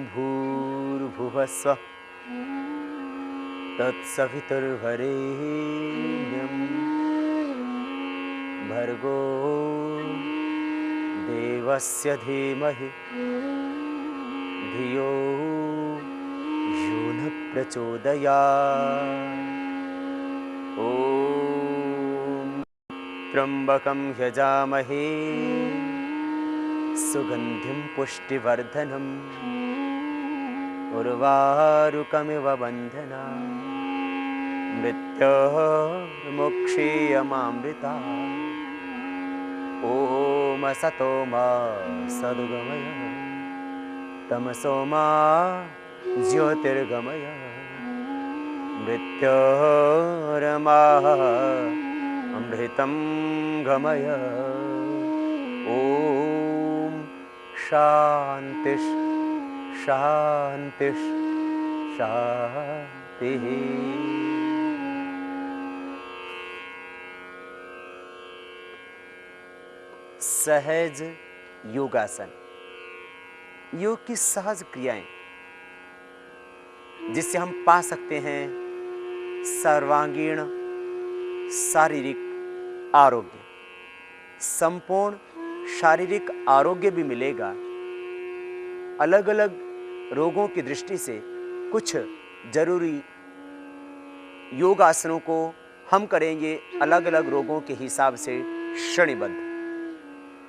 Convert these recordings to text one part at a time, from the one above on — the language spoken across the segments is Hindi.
भूर्भुवस्व तत्सवितुर्वरेण्यं भर्गो देवस्य धीमहि धियो यो न प्रचोदयात्। ॐ त्र्यम्बकं यजामहे सुगन्धिं पुष्टिवर्धनम् उर्वारुकमिव बन्धनात् मृत्योर्मुक्षीयमामृतात्। ॐ असतो मा सद्गमय तमसो मा ज्योतिर्गमय मृत्योर्मा अमृतं गमय। ॐ शान्तिः शान्तिः शान्तिः। सहज योगासन, योग की सहज क्रियाएं जिससे हम पा सकते हैं सर्वांगीण शारीरिक आरोग्य। संपूर्ण शारीरिक आरोग्य भी मिलेगा। अलग अलग रोगों की दृष्टि से कुछ जरूरी योग आसनों को हम करेंगे अलग अलग रोगों के हिसाब से श्रेणीबद्ध,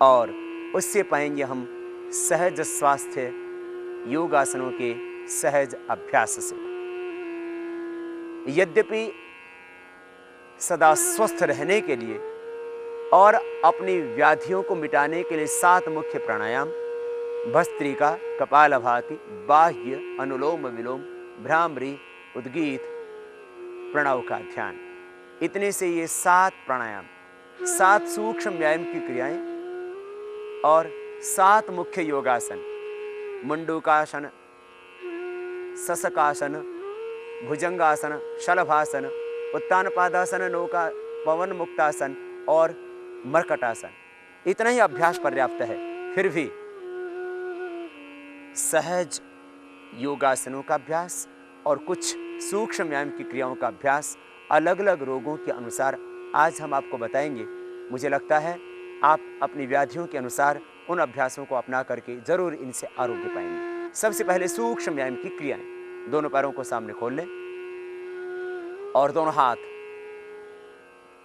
और उससे पाएंगे हम सहज स्वास्थ्य योग आसनों के सहज अभ्यास से। यद्यपि सदा स्वस्थ रहने के लिए और अपनी व्याधियों को मिटाने के लिए 7 मुख्य प्राणायाम भस्त्रिका, कपालभाति, बाह्य, अनुलोम विलोम, भ्रामरी, उद्गीत, प्रणव का ध्यान, इतने से ये 7 प्राणायाम, 7 सूक्ष्म व्यायाम की क्रियाएं और 7 मुख्य योगासन, मुंडूकासन, सशकासन, भुजंगासन, शलभासन, उत्तान पादासन, नौका पवन मुक्तासन और मरकटासन, इतना ही अभ्यास पर्याप्त है। फिर भी सहज योगासनों का अभ्यास और कुछ सूक्ष्म व्यायाम की क्रियाओं का अभ्यास अलग अलग रोगों के अनुसार आज हम आपको बताएंगे। मुझे लगता है आप अपनी व्याधियों के अनुसार उन अभ्यासों को अपना करके जरूर इनसे आरोग्य पाएंगे। सबसे पहले सूक्ष्म व्यायाम की क्रियाएं। दोनों पैरों को सामने खोल लें और दोनों हाथ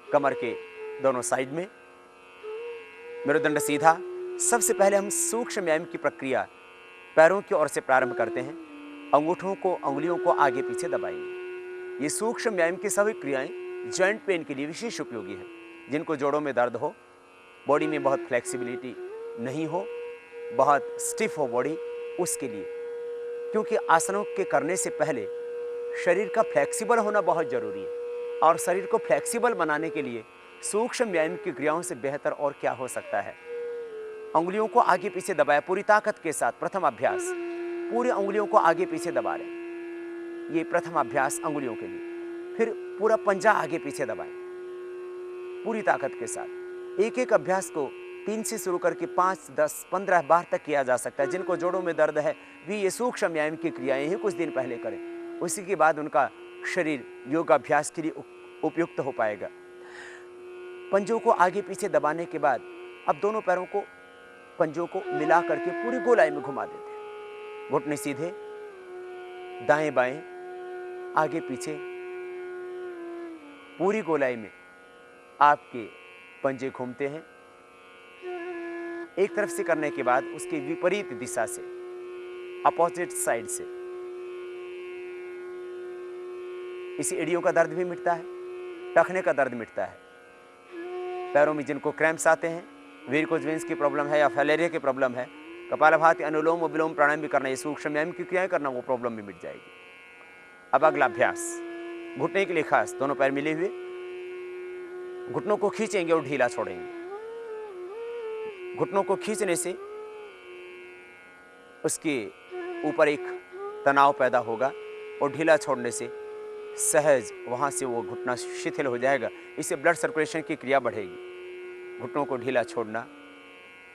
कमर के दोनों साइड में, मेरुदंड सीधा। सबसे पहले हम सूक्ष्म व्यायाम की प्रक्रिया पैरों की ओर से प्रारंभ करते हैं। अंगुलियों को आगे पीछे दबाएंगे। ये सूक्ष्म व्यायाम की सभी क्रियाएं जॉइंट पेन के लिए विशेष उपयोगी है। जिनको जोड़ों में दर्द हो, बॉडी में बहुत फ्लेक्सिबिलिटी नहीं हो, बहुत स्टिफ हो बॉडी, उसके लिए, क्योंकि आसनों के करने से पहले शरीर का फ्लेक्सिबल होना बहुत जरूरी है, और शरीर को फ्लेक्सिबल बनाने के लिए सूक्ष्म व्यायाम की क्रियाओं से बेहतर और क्या हो सकता है। अंगुलियों को आगे पीछे दबाया पूरी ताकत के साथ। प्रथम अभ्यास, पूरी अंगुलियों को आगे पीछे दबा लें। ये प्रथम अभ्यास अंगुलियों के लिए। फिर पूरा पंजा आगे पीछे दबाएं पूरी ताकत के साथ। एक एक अभ्यास को 3 से शुरू करके 5, 10, 15 बार तक किया जा सकता है। जिनको जोड़ों में दर्द है भी ये सूक्ष्म व्यायाम की क्रियाएं ही कुछ दिन पहले करें, उसी के बाद उनका शरीर योगाभ्यास के लिए उपयुक्त हो पाएगा। पंजों को आगे पीछे दबाने के बाद अब दोनों पैरों को, पंजों को मिला करके पूरी गोलाई में घुमा देते हैं। घुटने सीधे, दाएं बाएं, आगे पीछे, पूरी गोलाई में आपके पंजे घूमते हैं। एक तरफ से करने के बाद उसके विपरीत दिशा से, अपोजिट साइड से, इसी एड़ियों का दर्द भी मिटता है, टखने का दर्द मिटता है। पैरों में जिनको क्रैम्प्स आते हैं, वेरिकोज वेन्स की प्रॉब्लम है या फाइलेरिया की प्रॉब्लम है, कपालभाति, अनुलोम और विलोम प्राणायाम भी करना, ये सूक्ष्म व्यायाम की क्रियाएं करना, वो प्रॉब्लम भी मिट जाएगी। अब अगला अभ्यास, घुटने के लिए खास, दोनों पैर मिले हुए, घुटनों को खींचेंगे और ढीला छोड़ेंगे। घुटनों को खींचने से उसके ऊपर एक तनाव पैदा होगा और ढीला छोड़ने से सहज वहाँ से वो घुटना शिथिल हो जाएगा। इससे ब्लड सर्कुलेशन की क्रिया बढ़ेगी। घुटनों को ढीला छोड़ना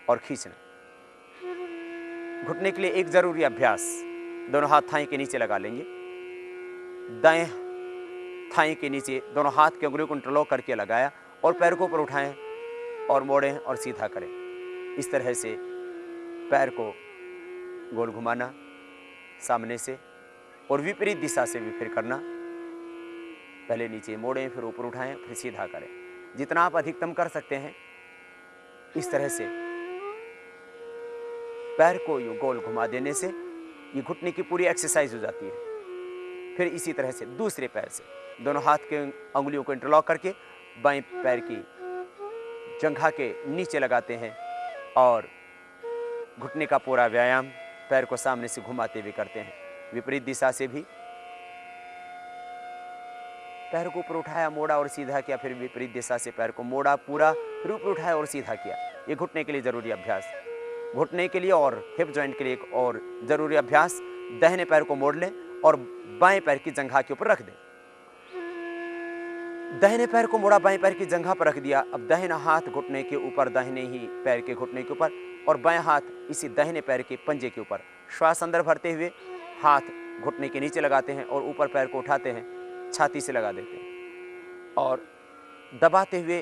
और खींचना। घुटने के लिए एक जरूरी अभ्यास, दोनों हाथ थाई के नीचे लगा लेंगे, दाएं थाई के नीचे दोनों हाथ की अंगुलियों को इंटरलॉक करके लगाया और पैर को ऊपर उठाएं और मोड़ें और सीधा करें। इस तरह से पैर को गोल घुमाना सामने से और विपरीत दिशा से भी फिर करना। पहले नीचे मोड़ें, फिर ऊपर उठाएं, फिर सीधा करें। जितना आप अधिकतम कर सकते हैं इस तरह से पैर को यूं गोल घुमा देने से ये घुटने की पूरी एक्सरसाइज हो जाती है। फिर इसी तरह से दूसरे पैर से दोनों हाथ के अंगुलियों को इंटरलॉक करके बाएं पैर की जंघा के नीचे लगाते हैं और घुटने का पूरा व्यायाम पैर को सामने से घुमाते हुए करते हैं। विपरीत दिशा से भी पैर को ऊपर उठाया, मोड़ा और सीधा किया, फिर विपरीत दिशा से पैर को मोड़ा पूरा, फिर ऊपर उठाया और सीधा किया। ये घुटने के लिए जरूरी अभ्यास। घुटने के लिए और हिप जॉइंट के लिए एक और जरूरी अभ्यास, दाहिने पैर को मोड़ लें और बाएं पैर की जंघा के ऊपर रख दें। दाहिने पैर को मोड़ा, बाएं पैर की जंघा पर रख दिया। अब दाहिना हाथ घुटने के ऊपर, दाहिने ही पैर के घुटने के ऊपर, और बाएं हाथ इसी दाहिने पैर के पंजे के ऊपर। श्वास अंदर भरते हुए हाथ घुटने के नीचे लगाते हैं और ऊपर पैर को उठाते हैं, छाती से लगा देते हैं और दबाते हुए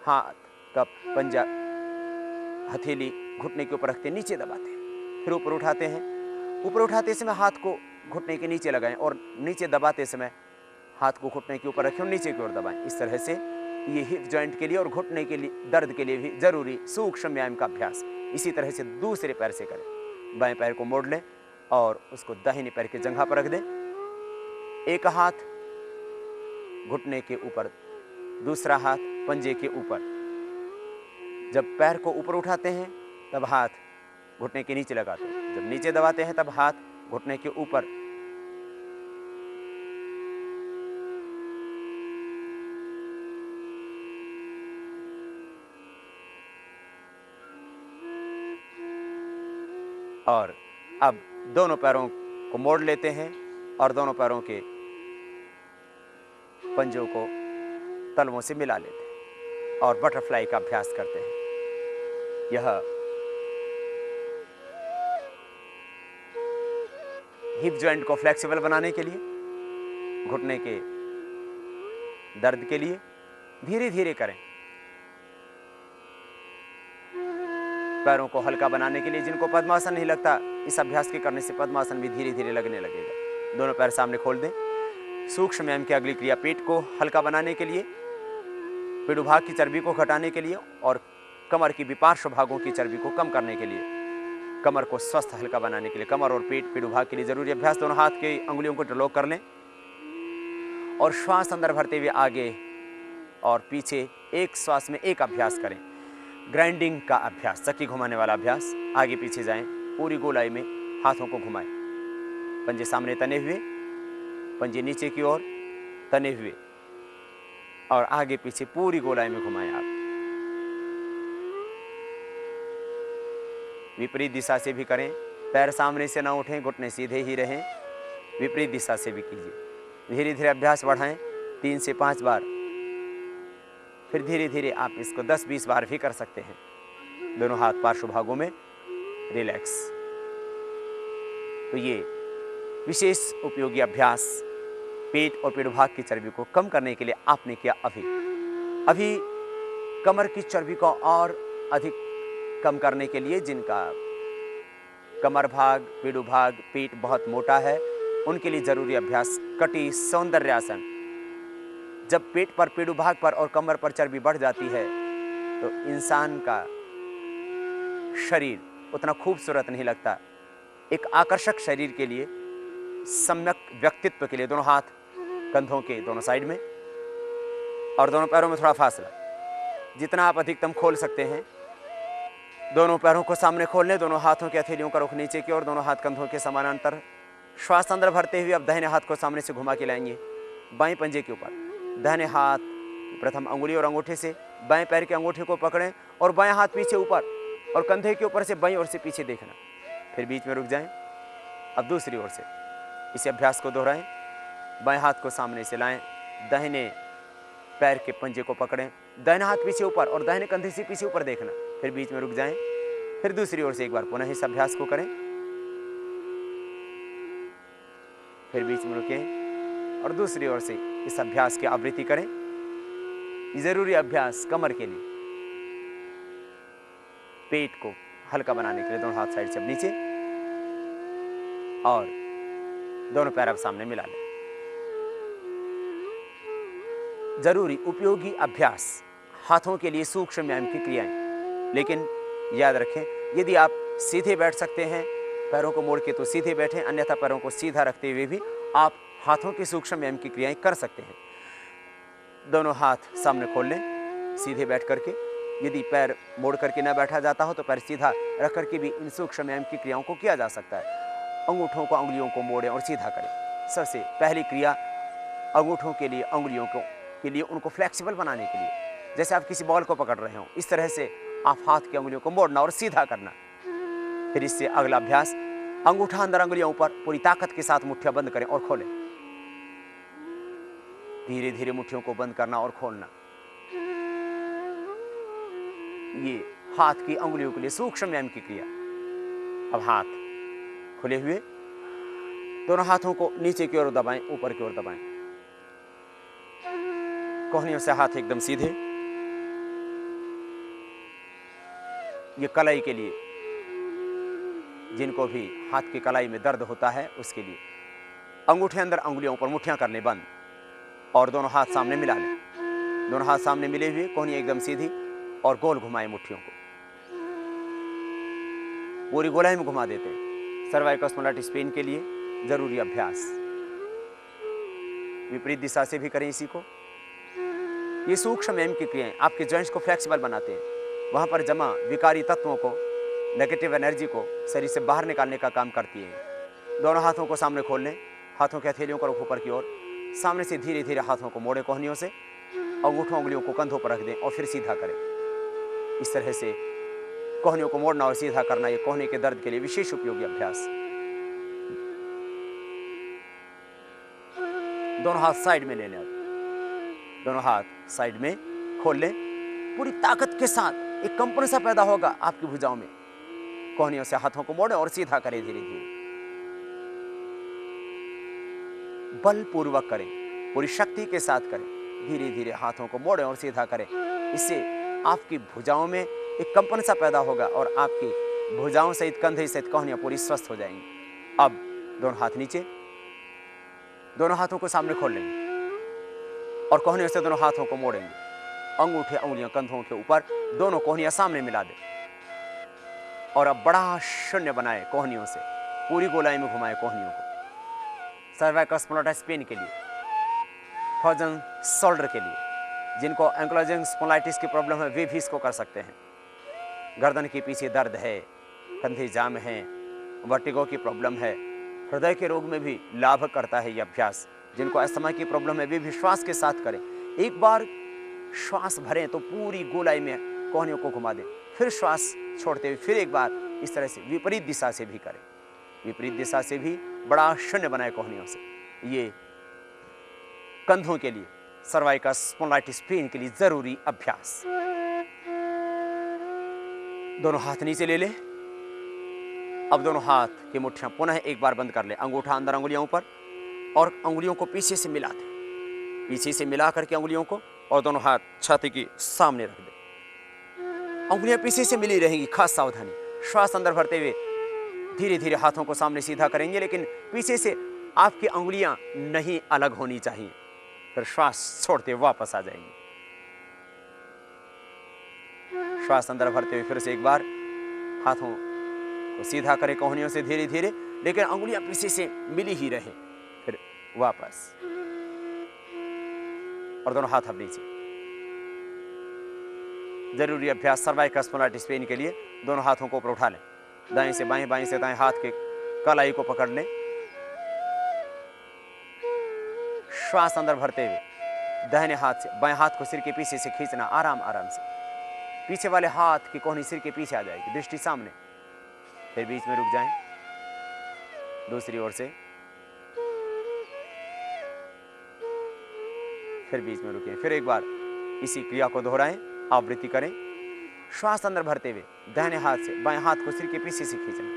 हाथ का पंजा, हथेली घुटने के ऊपर रखते हैं, नीचे दबाते हैं, फिर ऊपर उठाते हैं। ऊपर उठाते समय हाथ को घुटने के नीचे लगाएं और नीचे दबाते समय हाथ को घुटने के ऊपर रखें और नीचे की ओर दबाएं। इस तरह से ये हिप जॉइंट के लिए और घुटने के लिए दर्द के लिए भी जरूरी सूक्ष्म व्यायाम का अभ्यास। इसी तरह से दूसरे पैर से करें। बाएं पैर को मोड़ लें और उसको दाहिने पैर की जंघा पर रख दें। एक हाथ घुटने के ऊपर, दूसरा हाथ पंजे के ऊपर। जब पैर को ऊपर उठाते हैं तब हाथ घुटने के नीचे लगाते हैं, जब नीचे दबाते हैं तब हाथ घुटने के ऊपर। और अब दोनों पैरों को मोड़ लेते हैं और दोनों पैरों के पंजों को तलवों से मिला लेते हैं और बटरफ्लाई का अभ्यास करते हैं। यह हिप जॉइंट को फ्लेक्सिबल बनाने के लिए, घुटने के दर्द के लिए धीरे धीरे करें। पैरों को हल्का बनाने के लिए, जिनको पद्मासन नहीं लगता, इस अभ्यास के करने से पद्मासन भी धीरे धीरे लगने लगेगा। दोनों पैर सामने खोल दें। सूक्ष्म व्यायाम की अगली क्रिया, पेट को हल्का बनाने के लिए, पिडुभाग की चर्बी को घटाने के लिए और कमर की विपार्श्व भागों की चर्बी को कम करने के लिए, कमर को स्वस्थ हल्का बनाने के लिए, कमर और पेट पिडुभाग के लिए जरूरी अभ्यास। दोनों हाथ की अंगुलियों को इंटरलॉक कर लें और श्वास अंदर भरते हुए आगे और पीछे एक श्वास में एक अभ्यास करें। ग्राइंडिंग का अभ्यास, चक्की घुमाने वाला अभ्यास। आगे पीछे जाएं, पूरी गोलाई में हाथों को घुमाएं। पंजे सामने तने हुए, पंजे नीचे की ओर तने हुए और आगे पीछे पूरी गोलाई में घुमाएं आप। विपरीत दिशा से भी करें। पैर सामने से ना उठें, घुटने सीधे ही रहें। विपरीत दिशा से भी कीजिए। धीरे धीरे अभ्यास बढ़ाएं, 3 से 5 बार। फिर धीरे धीरे आप इसको 10-20 बार भी कर सकते हैं। दोनों हाथ पार्श्व भागों में रिलैक्स। तो ये विशेष उपयोगी अभ्यास पेट और पिडुभाग की चर्बी को कम करने के लिए आपने किया। अभी कमर की चर्बी को और अधिक कम करने के लिए, जिनका कमर भाग, पिडुभाग, पेट बहुत मोटा है, उनके लिए जरूरी अभ्यास कटी सौंदर्यासन। जब पेट पर, पिडुभाग पर और कमर पर चर्बी बढ़ जाती है तो इंसान का शरीर उतना खूबसूरत नहीं लगता। एक आकर्षक शरीर के लिए, सम्यक व्यक्तित्व के लिए, दोनों हाथ कंधों के दोनों साइड में और दोनों पैरों में थोड़ा फासला। जितना आप अधिकतम खोल सकते हैं दोनों पैरों को सामने खोल लें, दोनों हाथों की हथेलियों का रुख नीचे की ओर, दोनों हाथ कंधों के समानांतर। श्वास अंदर भरते हुए अब दाहिने हाथ को सामने से घुमा के लाएंगे बाएं पंजे के ऊपर। दाहिने हाथ प्रथम अंगुली और अंगूठे से बाएं पैर के अंगूठे को पकड़ें और बाएं हाथ पीछे ऊपर और कंधे के ऊपर से बाईं ओर से पीछे देखना, फिर बीच में रुक जाएं। अब दूसरी ओर से इस अभ्यास को दोहराएं। बाएं हाथ को सामने से लाएं, दाहिने पैर के पंजे को पकड़ें, दाहिना हाथ पीछे ऊपर और दाहिने कंधे से पीछे ऊपर देखना, फिर बीच में रुक जाएं। फिर दूसरी ओर से एक बार पुनः इस अभ्यास को करें, फिर बीच में रुकें और दूसरी ओर से इस अभ्यास की आवृत्ति करें। जरूरी अभ्यास कमर के लिए, पेट को हल्का बनाने के लिए दोनों हाथ साइड से अब नीचे और दोनों पैर अब सामने मिला लें। जरूरी उपयोगी अभ्यास हाथों के लिए सूक्ष्म व्यायाम की क्रियाएं, लेकिन याद रखें यदि आप सीधे बैठ सकते हैं पैरों को मोड़ के तो सीधे बैठें, अन्यथा पैरों को सीधा रखते हुए भी आप हाथों की सूक्ष्म व्यायाम की क्रियाएं कर सकते हैं। दोनों हाथ सामने खोल लें सीधे बैठ करके। यदि पैर मोड़ करके न बैठा जाता हो तो पैर सीधा रख करके भी इन सूक्ष्म व्यायाम की क्रियाओं को किया जा सकता है। अंगूठों को अंगुलियों को मोड़ें और सीधा करें। सबसे पहली क्रिया अंगूठों के लिए अंगुलियों के लिए उनको फ्लेक्सिबल बनाने के लिए, जैसे आप किसी बॉल को पकड़ रहे हो इस तरह से आप हाथ की अंगुलियों को मोड़ना और सीधा करना। फिर इससे अगला अभ्यास अंगूठा अंदर अंगुलियों ऊपर पूरी ताकत के साथ मुट्ठियां बंद करें और खोलें। धीरे धीरे मुट्ठियों को बंद करना और खोलना। ये हाथ की अंगुलियों के लिए सूक्ष्म व्यायाम की क्रिया। अब हाथ खुले हुए, दोनों हाथों को नीचे की ओर दबाएं, ऊपर की ओर दबाएं। कोहनियों से हाथ एकदम सीधे। ये कलाई के लिए, जिनको भी हाथ की कलाई में दर्द होता है उसके लिए। अंगूठे अंदर अंगुलियों पर, मुट्ठियां कर लें बंद और दोनों हाथ सामने मिला लें। दोनों हाथ सामने मिले हुए, कोहनी एकदम सीधी और गोल घुमाएं मुट्ठियों को, पूरी गोलाई में घुमा देते हैं। सर्वाइकल स्पॉन्डिलाइटिस पेन के लिए जरूरी अभ्यास। विपरीत दिशा से भी करें इसी को। ये सूक्ष्म व्यायाम की क्रियाएं आपके जॉइंट्स को फ्लेक्सिबल बनाते हैं। वहां पर जमा विकारी तत्वों को, नेगेटिव एनर्जी को शरीर से बाहर निकालने का काम करती है। दोनों हाथों को सामने खोल लें, हाथों के हथेलियों को ऊपर की ओर, सामने से धीरे धीरे हाथों को मोड़े कोहनियों से, अंगूठों उंगलियों को कंधों पर रख दें और फिर सीधा करें। इस तरह से कोहनियों को मोड़ना और सीधा करना ये कोहनी के दर्द के लिए विशेष उपयोगी अभ्यास। दोनों हाथ साइड में ले लें। दोनों हाथ साइड में खोल लें। पूरी ताकत के साथ एक कंपन सा पैदा होगा आपकी भुजाओं में। कोहनियों से हाथों को मोड़ें और सीधा करें धीरे धीरे। बलपूर्वक करें, पूरी शक्ति के साथ करें। धीरे धीरे हाथों को मोड़ें और सीधा करें। इससे आपकी भुजाओं में एक कंपन सा पैदा होगा और आपकी भुजाओं सहित कंधे सहित कोहनियां पूरी स्वस्थ हो जाएंगी। अब दोनों हाथ नीचे, दोनों हाथों को सामने खोल लेंगे और कोहनियों से दोनों हाथों को मोड़ेंगे। अंगूठे उंगलियां कंधों के ऊपर, दोनों कोहनियां सामने मिला दें और अब बड़ा शून्य बनाए कोहनियों से, पूरी गोलाई में घुमाए कोहनियों को। सर्वाइकल स्पॉन्डिलाइटिस पेन के लिए, फ्रोजन शोल्डर के लिए, जिनको एंकिलोजिंग स्पॉन्डिलाइटिस की प्रॉब्लम है वे भी इसको कर सकते हैं। गर्दन के पीछे दर्द है, कंधे जाम है, वर्टिगो की प्रॉब्लम है, हृदय के रोग में भी लाभ करता है ये अभ्यास। जिनको अस्थमा की प्रॉब्लम है वे भी श्वास के साथ करें। एक बार श्वास भरें तो पूरी गोलाई में कोहनियों को घुमा दें, फिर श्वास छोड़ते हुए फिर एक बार इस तरह से विपरीत दिशा से भी करें। विपरीत दिशा से भी बड़ा शून्य बनाए कोहनियों से। ये कंधों के लिए, सर्वाइकल स्पॉन्डिलाइटिस पेन के लिए जरूरी अभ्यास। दोनों हाथ नीचे ले लें। अब दोनों हाथ की मुट्ठियां पुनः एक बार बंद कर लें। अंगूठा अंदर अंगुलियों पर और अंगुलियों को पीछे से मिला दें। पीछे से मिला करके अंगुलियों को और दोनों हाथ छाती के सामने रख दें। अंगुलियां पीछे से मिली रहेंगी, खास सावधानी। श्वास अंदर भरते हुए धीरे धीरे हाथों को सामने सीधा करेंगे, लेकिन पीछे से आपकी अंगुलियां नहीं अलग होनी चाहिए। फिर श्वास छोड़ते वापस आ जाएंगे। श्वास अंदर भरते हुए फिर से एक बार हाथों को सीधा करें कोहनियों से धीरे धीरे, लेकिन अंगुलियां पीछे से मिली ही रहे। फिर वापस और दोनों हाथ अब नीचे। जरूरी अभ्यास सर्वाइकल स्पॉन्डिलाइटिस पेन के लिए दोनों हाथों को ऊपर उठा लें, दाएं से बाएं, बाएं से दाएं, हाथ के कलाई को पकड़ लें। श्वास अंदर भरते हुए दाहिने हाथ से बाएं हाथ को सिर के पीछे से खींचना, आराम आराम से। पीछे वाले हाथ की कोहनी सिर के पीछे आ जाएगी, दृष्टि सामने। फिर बीच में रुक जाएं, दूसरी ओर से, फिर बीच में रुकें। फिर एक बार इसी क्रिया को दोहराएं, आवृत्ति करें। श्वास अंदर भरते हुए दाहिने हाथ से बाएं हाथ को सिर के पीछे से खींचना,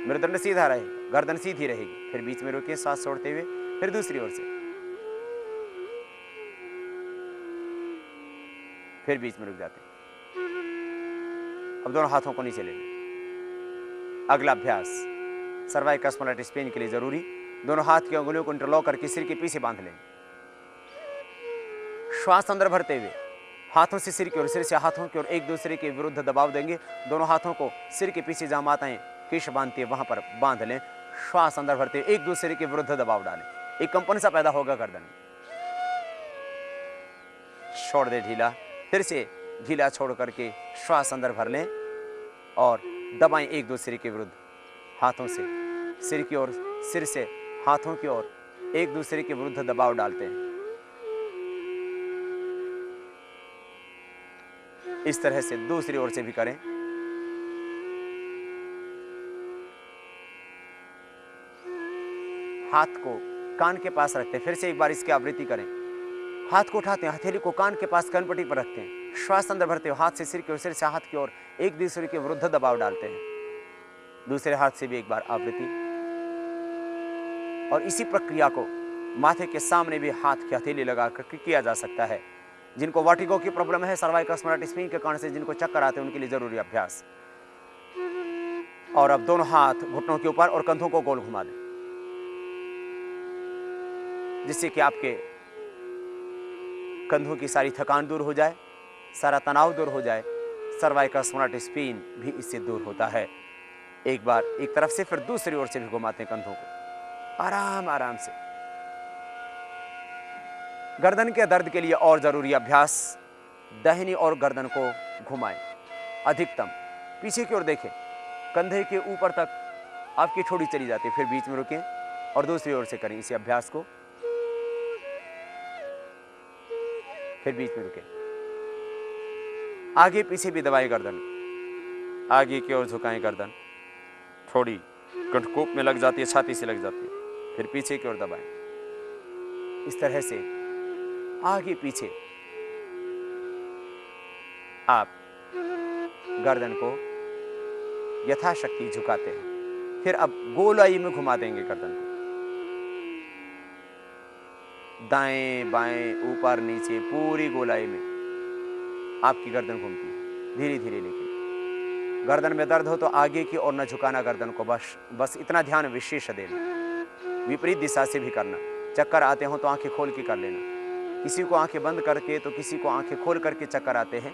मेरुदंड सीधा रहेगा, गर्दन सीधी रहेगी। फिर बीच में रुकें, सांस छोड़ते हुए, फिर दूसरी ओर से, फिर बीच में रुक जाते हैं। अब दोनों हाथों को नीचे ले लें। अगला अभ्यास सर्वाइकल स्पॉन्डिलाइटिस पेन के लिए जरूरी, दोनों हाथ की अंगुलियों को इंटरलॉक करके सिर के पीछे बांध लें। श्वास अंदर भरते हुए हाथों से सिर की ओर, सिर से हाथों की ओर एक दूसरे के विरुद्ध दबाव देंगे। दोनों हाथों को सिर के पीछे जहां माताएं केश बांधती है वहां पर बांध लें। श्वास अंदर भरते हुए एक दूसरे के विरुद्ध दबाव डालें, एक कंपन सा पैदा होगा गर्दन में। छोड़ दे ढीला, फिर से ढीला छोड़ करके श्वास अंदर भर लें और दबाएं एक दूसरे के विरुद्ध, हाथों से सिर की ओर, सिर से हाथों की ओर एक दूसरे के विरुद्ध दबाव डालते हैं। इस तरह से दूसरी ओर से भी करें। हाथ को कान के पास रखते हैं, फिर से एक बार इसकी आवृत्ति करें। हाथ को उठाते हैं, हथेली को कान के पास कनपट्टी पर रखते हैं। श्वास अंदर भरते हुए हाथ से सिर की ओर, सिर से हाथ की ओर एक दूसरे के विरुद्ध दबाव डालते हैं। दूसरे हाथ से भी एक बार आवृत्ति। और इसी प्रक्रिया को माथे के सामने भी हाथ की हथेली लगा कर किया जा सकता है। जिनको वर्टिगो की प्रॉब्लम है, सर्वाइकल स्पॉन्डिलाइटिस पेन के कारण से जिनको चक्कर आते हैं, उनके लिए जरूरी अभ्यास। और अब दोनों हाथ घुटनों के ऊपर और कंधों को गोल घुमा दें, जिससे कि आपके कंधों की सारी थकान दूर हो जाए, सारा तनाव दूर हो जाए। सर्वाइकल स्पॉन्डिलाइटिस पेन भी इससे दूर होता है। एक बार एक तरफ से, फिर दूसरी ओर से भी घुमाते हैं कंधों को, आराम आराम से। गर्दन के दर्द के लिए और जरूरी अभ्यास, दाहिनी और गर्दन को घुमाएं, अधिकतम पीछे की ओर देखें, कंधे के ऊपर तक आपकी ठोड़ी चली जाती है। फिर बीच में रुकें और दूसरी ओर से करें इसी अभ्यास को। फिर बीच में रुकें, आगे पीछे भी दबाएं गर्दन, आगे की ओर झुकाएं गर्दन, ठोड़ी कंठकोप में लग जाती है, छाती से लग जाती है। फिर पीछे की ओर दबाएं। इस तरह से आगे पीछे आप गर्दन को यथाशक्ति झुकाते हैं। फिर अब गोलाई में घुमा देंगे गर्दन को, दाएं बाएं ऊपर नीचे पूरी गोलाई में आपकी गर्दन घूमती है, धीरे धीरे। लेकिन गर्दन में दर्द हो तो आगे की ओर न झुकाना गर्दन को, बस इतना ध्यान विशेष देना। विपरीत दिशा से भी करना। चक्कर आते हो तो आंखें खोल के कर लेना, किसी को आंखें बंद करके तो किसी को आंखें खोल करके चक्कर आते हैं।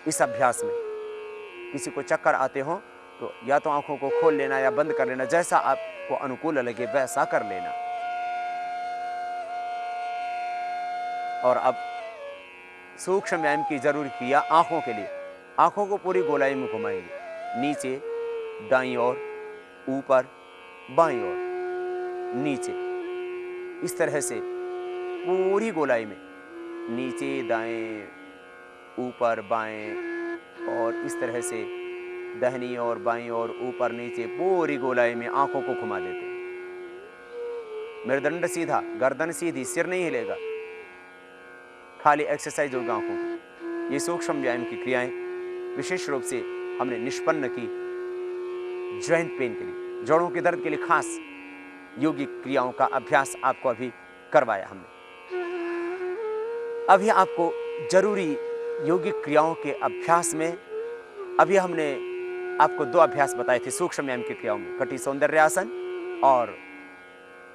इस अभ्यास में किसी को चक्कर आते हो तो या तो आंखों को खोल लेना या बंद कर लेना, जैसा आपको अनुकूल लगे वैसा कर लेना। और अब सूक्ष्म व्यायाम की जरूरी क्रिया आंखों के लिए, आंखों को पूरी गोलाई में घुमाएंगे, नीचे दाईं ओर, ऊपर बाईं ओर, नीचे। इस तरह से पूरी गोलाई में नीचे दाएं ऊपर बाएं, और इस तरह से दाहिनी और बाईं और ऊपर नीचे पूरी गोलाई में आंखों को घुमा देते हैं। मेरुदंड सीधा, गर्दन सीधी, सिर नहीं हिलेगा, खाली एक्सरसाइज होगा आंखों की। ये सूक्ष्म व्यायाम की क्रियाएं विशेष रूप से हमने निष्पन्न की जॉइंट पेन के लिए, जोड़ों के दर्द के लिए खास योगिक क्रियाओं का अभ्यास आपको अभी करवाया हमने। अभी आपको जरूरी योगिक क्रियाओं के अभ्यास में अभी हमने आपको 2 अभ्यास बताए थे सूक्ष्म व्यायाम की क्रियाओं में, कटी सौंदर्य आसन और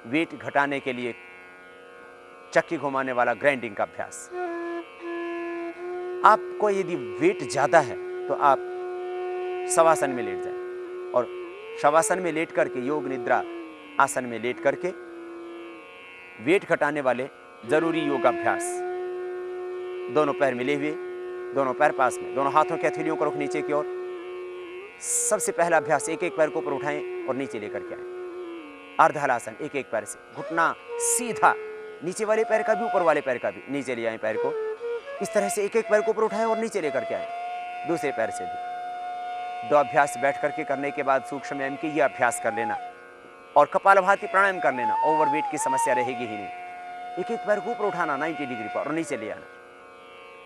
वेट घटाने के लिए चक्की घुमाने वाला ग्राइंडिंग का अभ्यास। आपको यदि वेट ज्यादा है तो आप शवासन में लेट जाएं, और शवासन में लेट करके, योग निद्रा आसन में लेट करके वेट घटाने वाले जरूरी योगाभ्यास, दोनों पैर मिले हुए, दोनों पैर पास में, दोनों हाथों की हथेलियों को रुख नीचे की ओर। सबसे पहला अभ्यास, एक एक पैर को ऊपर उठाएं और नीचे लेकर के आएं। अर्ध हलासन, एक एक पैर से घुटना सीधा, नीचे वाले पैर का भी ऊपर वाले पैर का भी, नीचे ले आए पैर को। इस तरह से एक एक पैर को ऊपर उठाएं और नीचे लेकर के आएं, दूसरे पैर से भी। 2 अभ्यास बैठ करके करने के बाद सूक्ष्म व्यायाम के ये अभ्यास कर लेना और कपालभाति प्राणायाम कर लेना। ओवरवेट की समस्या रहेगी ही नहीं। एक एक पैर को ऊपर उठाना 90 डिग्री पर और नीचे ले आना,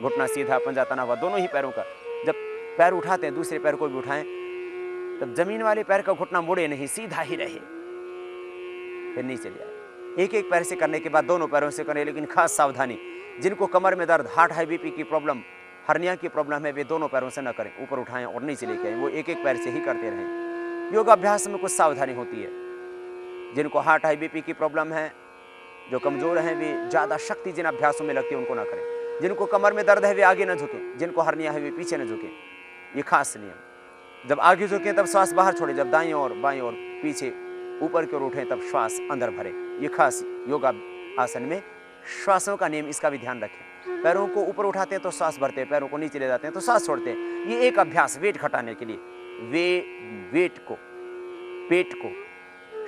घुटना सीधा, पंजा तना हुआ, दोनों ही पैरों का। जब पैर उठाते हैं दूसरे पैर को भी उठाएं, तब जमीन वाले पैर का घुटना मुड़े नहीं, सीधा ही रहे, फिर नीचे ले आए। एक एक पैर से करने के बाद दोनों पैरों से करें, लेकिन खास सावधानी, जिनको कमर में दर्द, हार्ट, हाई बीपी की प्रॉब्लम, हर्निया की प्रॉब्लम है, वे दोनों पैरों से न करें, ऊपर उठाएं और नीचे लेके आए, वो एक एक पैर से ही करते रहें। योगाभ्यास में कुछ सावधानी होती है। जिनको हार्ट, हाई बीपी की प्रॉब्लम है, जो कमजोर हैं, वे ज़्यादा शक्ति जिन अभ्यासों में लगती है उनको ना करें। जिनको कमर में दर्द है वे आगे न झुकें, जिनको हर्निया है वे पीछे न झुकें, ये खास नियम। जब आगे झुकें तब श्वास बाहर छोड़ें, जब दाईं और बाईं और पीछे ऊपर की ओर उठें तब श्वास अंदर भरें। ये खास योगा आसन में श्वासों का नियम, इसका भी ध्यान रखें। पैरों को ऊपर उठाते हैं तो श्वास भरते हैं, पैरों को नीचे ले जाते हैं तो श्वास छोड़ते हैं। ये एक अभ्यास वेट घटाने के लिए, वेट को, पेट को,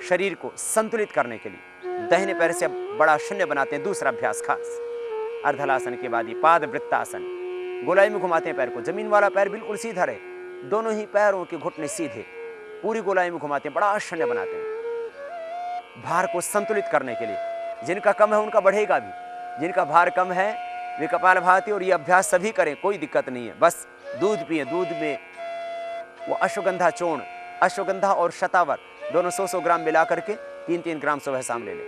शरीर को संतुलित करने के लिए दाहिने पैर से बड़ा शून्य बनाते हैं। दूसरा अभ्यास खास अर्धहलासन के बाद ये पाद वृत्तासन, गोलाई में घुमाते हैं पैर को, जमीन वाला पैर बिल्कुल सीधा रहे, दोनों ही पैरों के घुटने सीधे, पूरी गोलाई में घुमाते हैं, बड़ा शून्य बनाते हैं। भार को संतुलित करने के लिए, जिनका कम है उनका बढ़ेगा भी, जिनका भार कम है वे कपालभाति और ये अभ्यास सभी करें, कोई दिक्कत नहीं है। बस दूध पिए, दूध में वो अश्वगंधा चूर्ण, अश्वगंधा और शतावर दोनों 100-100 ग्राम मिला करके 3-3 ग्राम सुबह शाम ले लें।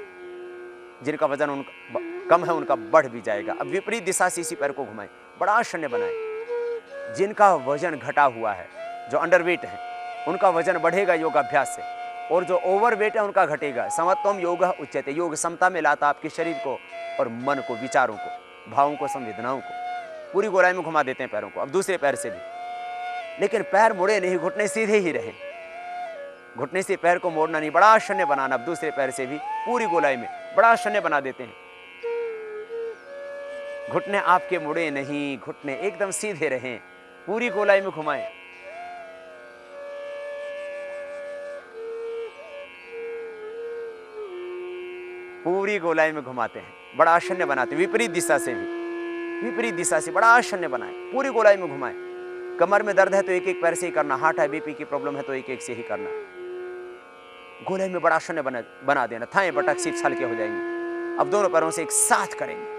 जिनका वजन उनका कम है उनका बढ़ भी जाएगा। अब विपरीत दिशा से इसी पैर को घुमाएं, बड़ा शून्य बनाएं। जिनका वजन घटा हुआ है, जो अंडरवेट है, उनका वजन बढ़ेगा योगाभ्यास से, और जो ओवरवेट है उनका घटेगा। समत्वम योगः उच्यते, योग समता में लाता आपके शरीर को और मन को, विचारों को, भावों को, संवेदनाओं को। पूरी गोलाई में घुमा देते हैं पैरों को। अब दूसरे पैर से भी, लेकिन पैर मुड़े नहीं, घुटने सीधे ही रहे, घुटने से पैर को मोड़ना नहीं, बड़ा शून्य बनाना। अब दूसरे पैर से भी पूरी गोलाई में बड़ा शून्य बना देते हैं। घुटने आपके मुड़े नहीं, घुटने एकदम सीधे रहें, पूरी गोलाई में घुमाएं। पूरी गोलाई में घुमाते हैं, बड़ा शून्य बनाते हैं। विपरीत दिशा से भी, विपरीत दिशा से बड़ा शून्य बनाएं, पूरी गोलाई में घुमाएं। कमर में दर्द है तो एक एक पैर से ही करना, हार्ट है, बीपी की प्रॉब्लम है तो एक एक से ही करना। गोलाई में बड़ा शून्य बना देना, थाएं बटक सीट छल के हो जाएंगी। अब दोनों पैरों से एक साथ करेंगे।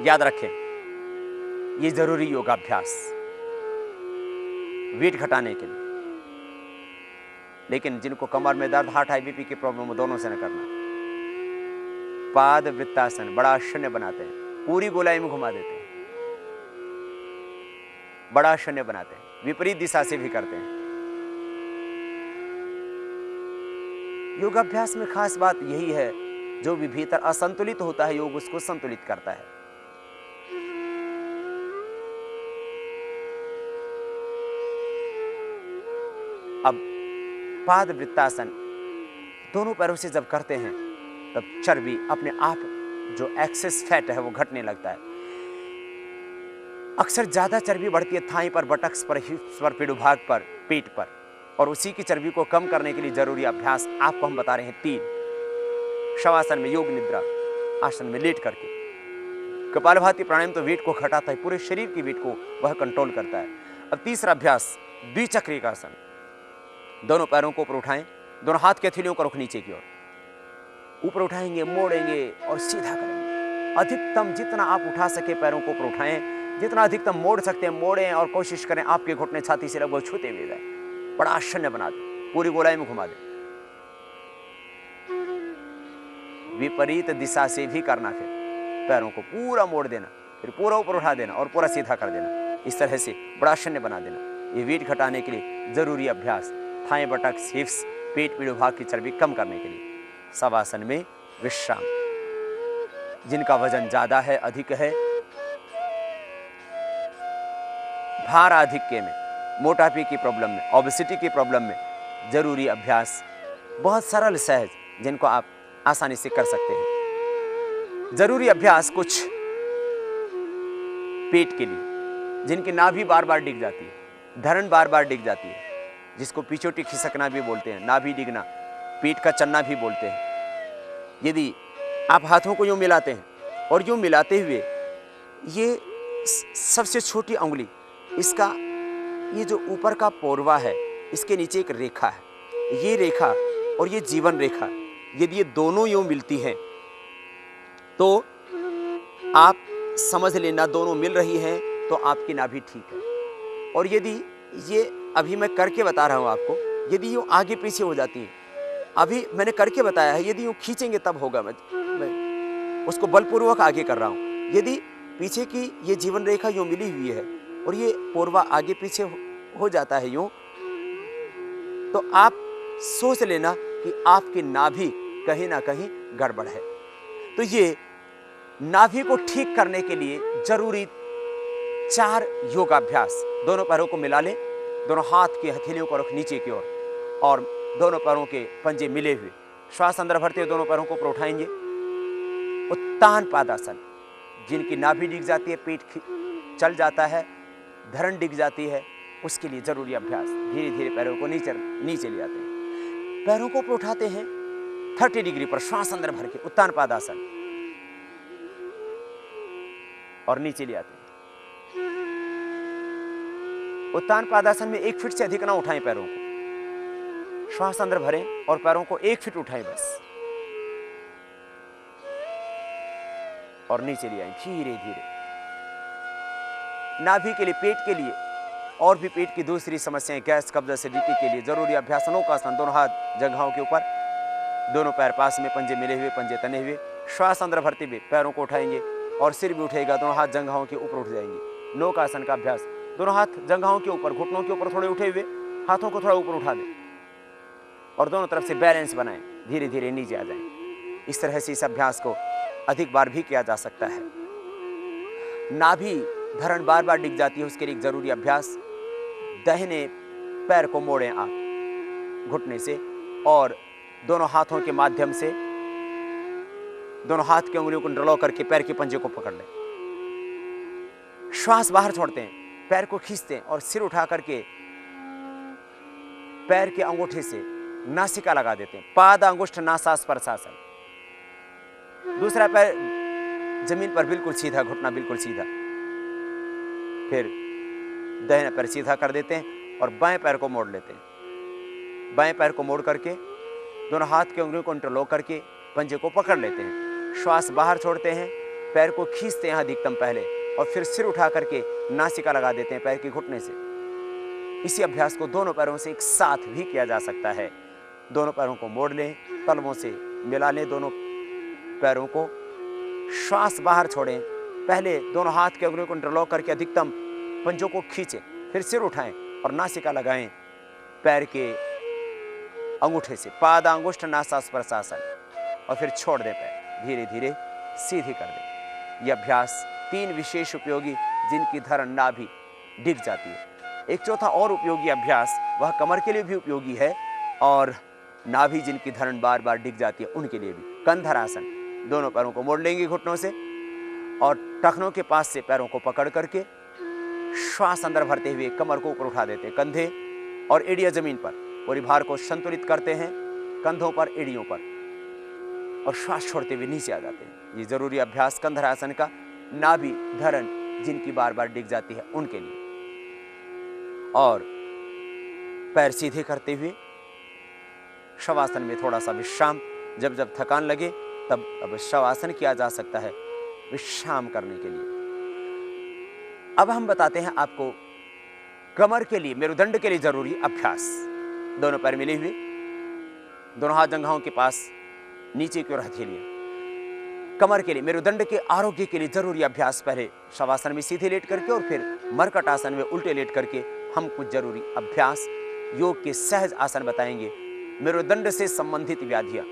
याद रखें, ये जरूरी योगाभ्यास वेट घटाने के लिए। लेकिन जिनको कमर में दर्द, हार्ट, हाई बीपी की प्रॉब्लम हो, दोनों से न करना। पाद वृत्तासन, बड़ा शून्य बनाते हैं, पूरी गोलाई में घुमा देते हैं, बड़ा शून्य बनाते हैं। विपरीत दिशा से भी करते हैं। योगाभ्यास में खास बात यही है, जो भी भीतर असंतुलित होता है योग उसको संतुलित करता है। अब पाद वृत्तासन दोनों पैरों से जब करते हैं तब चर्बी अपने आप, जो एक्सेस फैट है वो घटने लगता है। अक्सर ज्यादा चर्बी बढ़ती है थाई पर, बटक्स पर, हिप्स पर, पीढ़ुभाग पर, पेट पर, और उसी की चर्बी को कम करने के लिए जरूरी अभ्यास आपको हम बता रहे हैं 3। शवासन में, योग निद्रा आसन में लेट करके। कपालभाति प्राणायाम तो वेट को घटाता है, पूरे शरीर की वेट को वह कंट्रोल करता है। अब तीसरा अभ्यास द्विचक्रिकासन। दोनों पैरों को ऊपर उठाएं, दोनों हाथ की हथेलियों को रुख नीचे की ओर, ऊपर उठाएंगे, मोड़ेंगे और सीधा करेंगे। अधिकतम जितना आप उठा सके पैरों को ऊपर उठाएं, जितना अधिकतम मोड़ सकते हैं मोड़ें, और कोशिश करें आपके घुटने छाती से लगभग छूते हुए जाए। बड़ा शून्य बना दें, पूरी गोलाई में घुमा दें। विपरीत दिशा से भी करना, फिर पैरों को पूरा मोड़ देना, फिर पूरा ऊपर उठा देना और पूरा सीधा कर देना। इस तरह से बड़ा शून्य बना देना। ये वेट घटाने के लिए जरूरी अभ्यास, थाई बटक्स, हिप्स, पेट, पीढ़ुभाग की चर्बी कम करने के लिए। शवासन में विश्राम। जिनका वजन ज्यादा है, अधिक है, भार आधिक्य में, मोटापे की प्रॉब्लम में, ओबेसिटी की प्रॉब्लम में, जरूरी अभ्यास बहुत सरल सहज, जिनको आप आसानी से कर सकते हैं। जरूरी अभ्यास कुछ पेट के लिए, जिनकी नाभि बार बार डिग जाती है, धरण बार बार डिग जाती है, जिसको पिछोटी खिसकना भी बोलते हैं, नाभि डिगना, पीठ का चन्ना भी बोलते हैं। यदि आप हाथों को यूं मिलाते हैं और यूं मिलाते हुए ये सबसे छोटी उंगली, इसका ये जो ऊपर का पोरवा है, इसके नीचे एक रेखा है, ये रेखा और ये जीवन रेखा, यदि ये दोनों यूं मिलती हैं तो आप समझ लेना दोनों मिल रही हैं तो आपकी नाभि ठीक है। और यदि ये अभी मैं करके बता रहा हूँ आपको, यदि यूँ आगे पीछे हो जाती है, अभी मैंने करके बताया है, यदि यूँ खींचेंगे तब होगा, मैं उसको बलपूर्वक आगे कर रहा हूँ। यदि पीछे की ये जीवन रेखा यूँ मिली हुई है और ये पोरवा आगे पीछे हो जाता है यूँ, तो आप सोच लेना कि आपकी नाभि कहीं ना कहीं गड़बड़ है। तो ये नाभि को ठीक करने के लिए जरूरी 4 योगाभ्यास, दोनों पैरों को मिला लें, दोनों हाथ की हथेलियों को रख नीचे की ओर और दोनों पैरों के पंजे मिले हुए, श्वास अंदर भरते हुए दोनों पैरों को ऊपर उठाएंगे। उत्तान पादासन, जिनकी नाभि डिग जाती है, पेट चल जाता है, धरण डिग जाती है, उसके लिए जरूरी अभ्यास। धीरे धीरे पैरों को नीचे ले आते हैं, पैरों को ऊपर उठाते हैं 30 डिग्री पर, श्वास अंदर भर के उत्तान पादासन, और नीचे ले आते हैं। उत्तान पादासन में 1 फीट से अधिक ना उठाएं पैरों को, श्वास अंदर भरें और पैरों को 1 फीट उठाएं बस, और नीचे ले आएं धीरे धीरे। नाभि के लिए, पेट के लिए और भी पेट की दूसरी समस्याएं, गैस, कब्ज, एसिडिटी के लिए जरूरी अभ्यास नौकासन, दोनों हाथ जंघाओं के ऊपर, दोनों पैर पास में, पंजे मिले हुए, पंजे तने हुए, श्वास अंदर भरते हुए पैरों को उठाएंगे और सिर भी उठेगा, दोनों हाथ जंघाओं के ऊपर उठ जाएंगे। नौकासन का अभ्यास, दोनों हाथ जंघाओं के ऊपर, घुटनों के ऊपर थोड़े उठे हुए, हाथों को थोड़ा ऊपर उठा दें और दोनों तरफ से बैलेंस बनाएं, धीरे धीरे नीचे आ जाएं। इस तरह से इस अभ्यास को अधिक बार भी किया जा सकता है। नाभि धरण बार बार डिग जाती है, उसके लिए एक जरूरी अभ्यास, दाहिने पैर को मोड़ें आप घुटने से और दोनों हाथों के माध्यम से दोनों हाथ की उंगलियों को इंटरलॉक करके पैर के पंजे को पकड़ लें। श्वास बाहर छोड़ते हैं, पैर को खींचते हैं और सिर उठा करके पैर के अंगूठे से नासिका लगा देते हैं, पाद अंगुष्ठ नासास्पर्शासन। दूसरा पैर जमीन पर बिल्कुल सीधा, घुटना बिल्कुल सीधा, फिर दाहिना पैर सीधा कर देते हैं और बाएं पैर को मोड़ लेते हैं। बाएं पैर को मोड़ करके दोनों हाथ की उंगलियों को इंटरलॉक करके पंजे को पकड़ लेते हैं। श्वास बाहर छोड़ते हैं, पैर को खींचते हैं अधिकतम पहले और फिर सिर उठा करके नासिका लगा देते हैं पैर के घुटने से। इसी अभ्यास को दोनों पैरों से एक साथ भी किया जा सकता है। दोनों पैरों को मोड़ लें, तलवों से मिला लें दोनों पैरों को, श्वास बाहर छोड़ें, पहले दोनों हाथ के उंगलियों को इंटरलॉक करके अधिकतम पंजों को खींचें, फिर सिर उठाएं और नासिका लगाएं पैर के अंगूठे से, पाद अंगुष्ठ नासास्पर्शासन, और फिर छोड़ दें पैर, धीरे धीरे सीधी कर दें। यह अभ्यास 3 विशेष उपयोगी, जिनकी धरण नाभि डिग जाती है। एक चौथा और उपयोगी अभ्यास, वह कमर के लिए भी उपयोगी है और नाभि जिनकी धरण बार बार डिग जाती है उनके लिए भी। कंधरासन, दोनों पैरों को मोड़ लेंगे घुटनों से और टखनों के पास से पैरों को पकड़ करके श्वास अंदर भरते हुए कमर को ऊपर उठा देते हैं, कंधे और एड़ियां जमीन पर, पूरी भार को संतुलित करते हैं कंधों पर, एड़ियों पर, और श्वास छोड़ते हुए नीचे आ जाते हैं। ये जरूरी अभ्यास कंधरासन का, नाभि धरण जिनकी बार बार डिग जाती है उनके लिए। और पैर सीधे करते हुए शवासन में थोड़ा सा विश्राम, जब जब थकान लगे तब अब शवासन किया जा सकता है विश्राम करने के लिए। अब हम बताते हैं आपको कमर के लिए, मेरुदंड के लिए जरूरी अभ्यास। दोनों पैर मिले हुए, दोनों हाथ जंघाओं के पास, नीचे की ओर हथेलियां। कमर के लिए, मेरुदंड के आरोग्य के लिए जरूरी अभ्यास, पहले शवासन में सीधे लेट करके और फिर मरकट आसन में उल्टे लेट करके हम कुछ जरूरी अभ्यास योग के सहज आसन बताएंगे। मेरुदंड से संबंधित व्याधियां,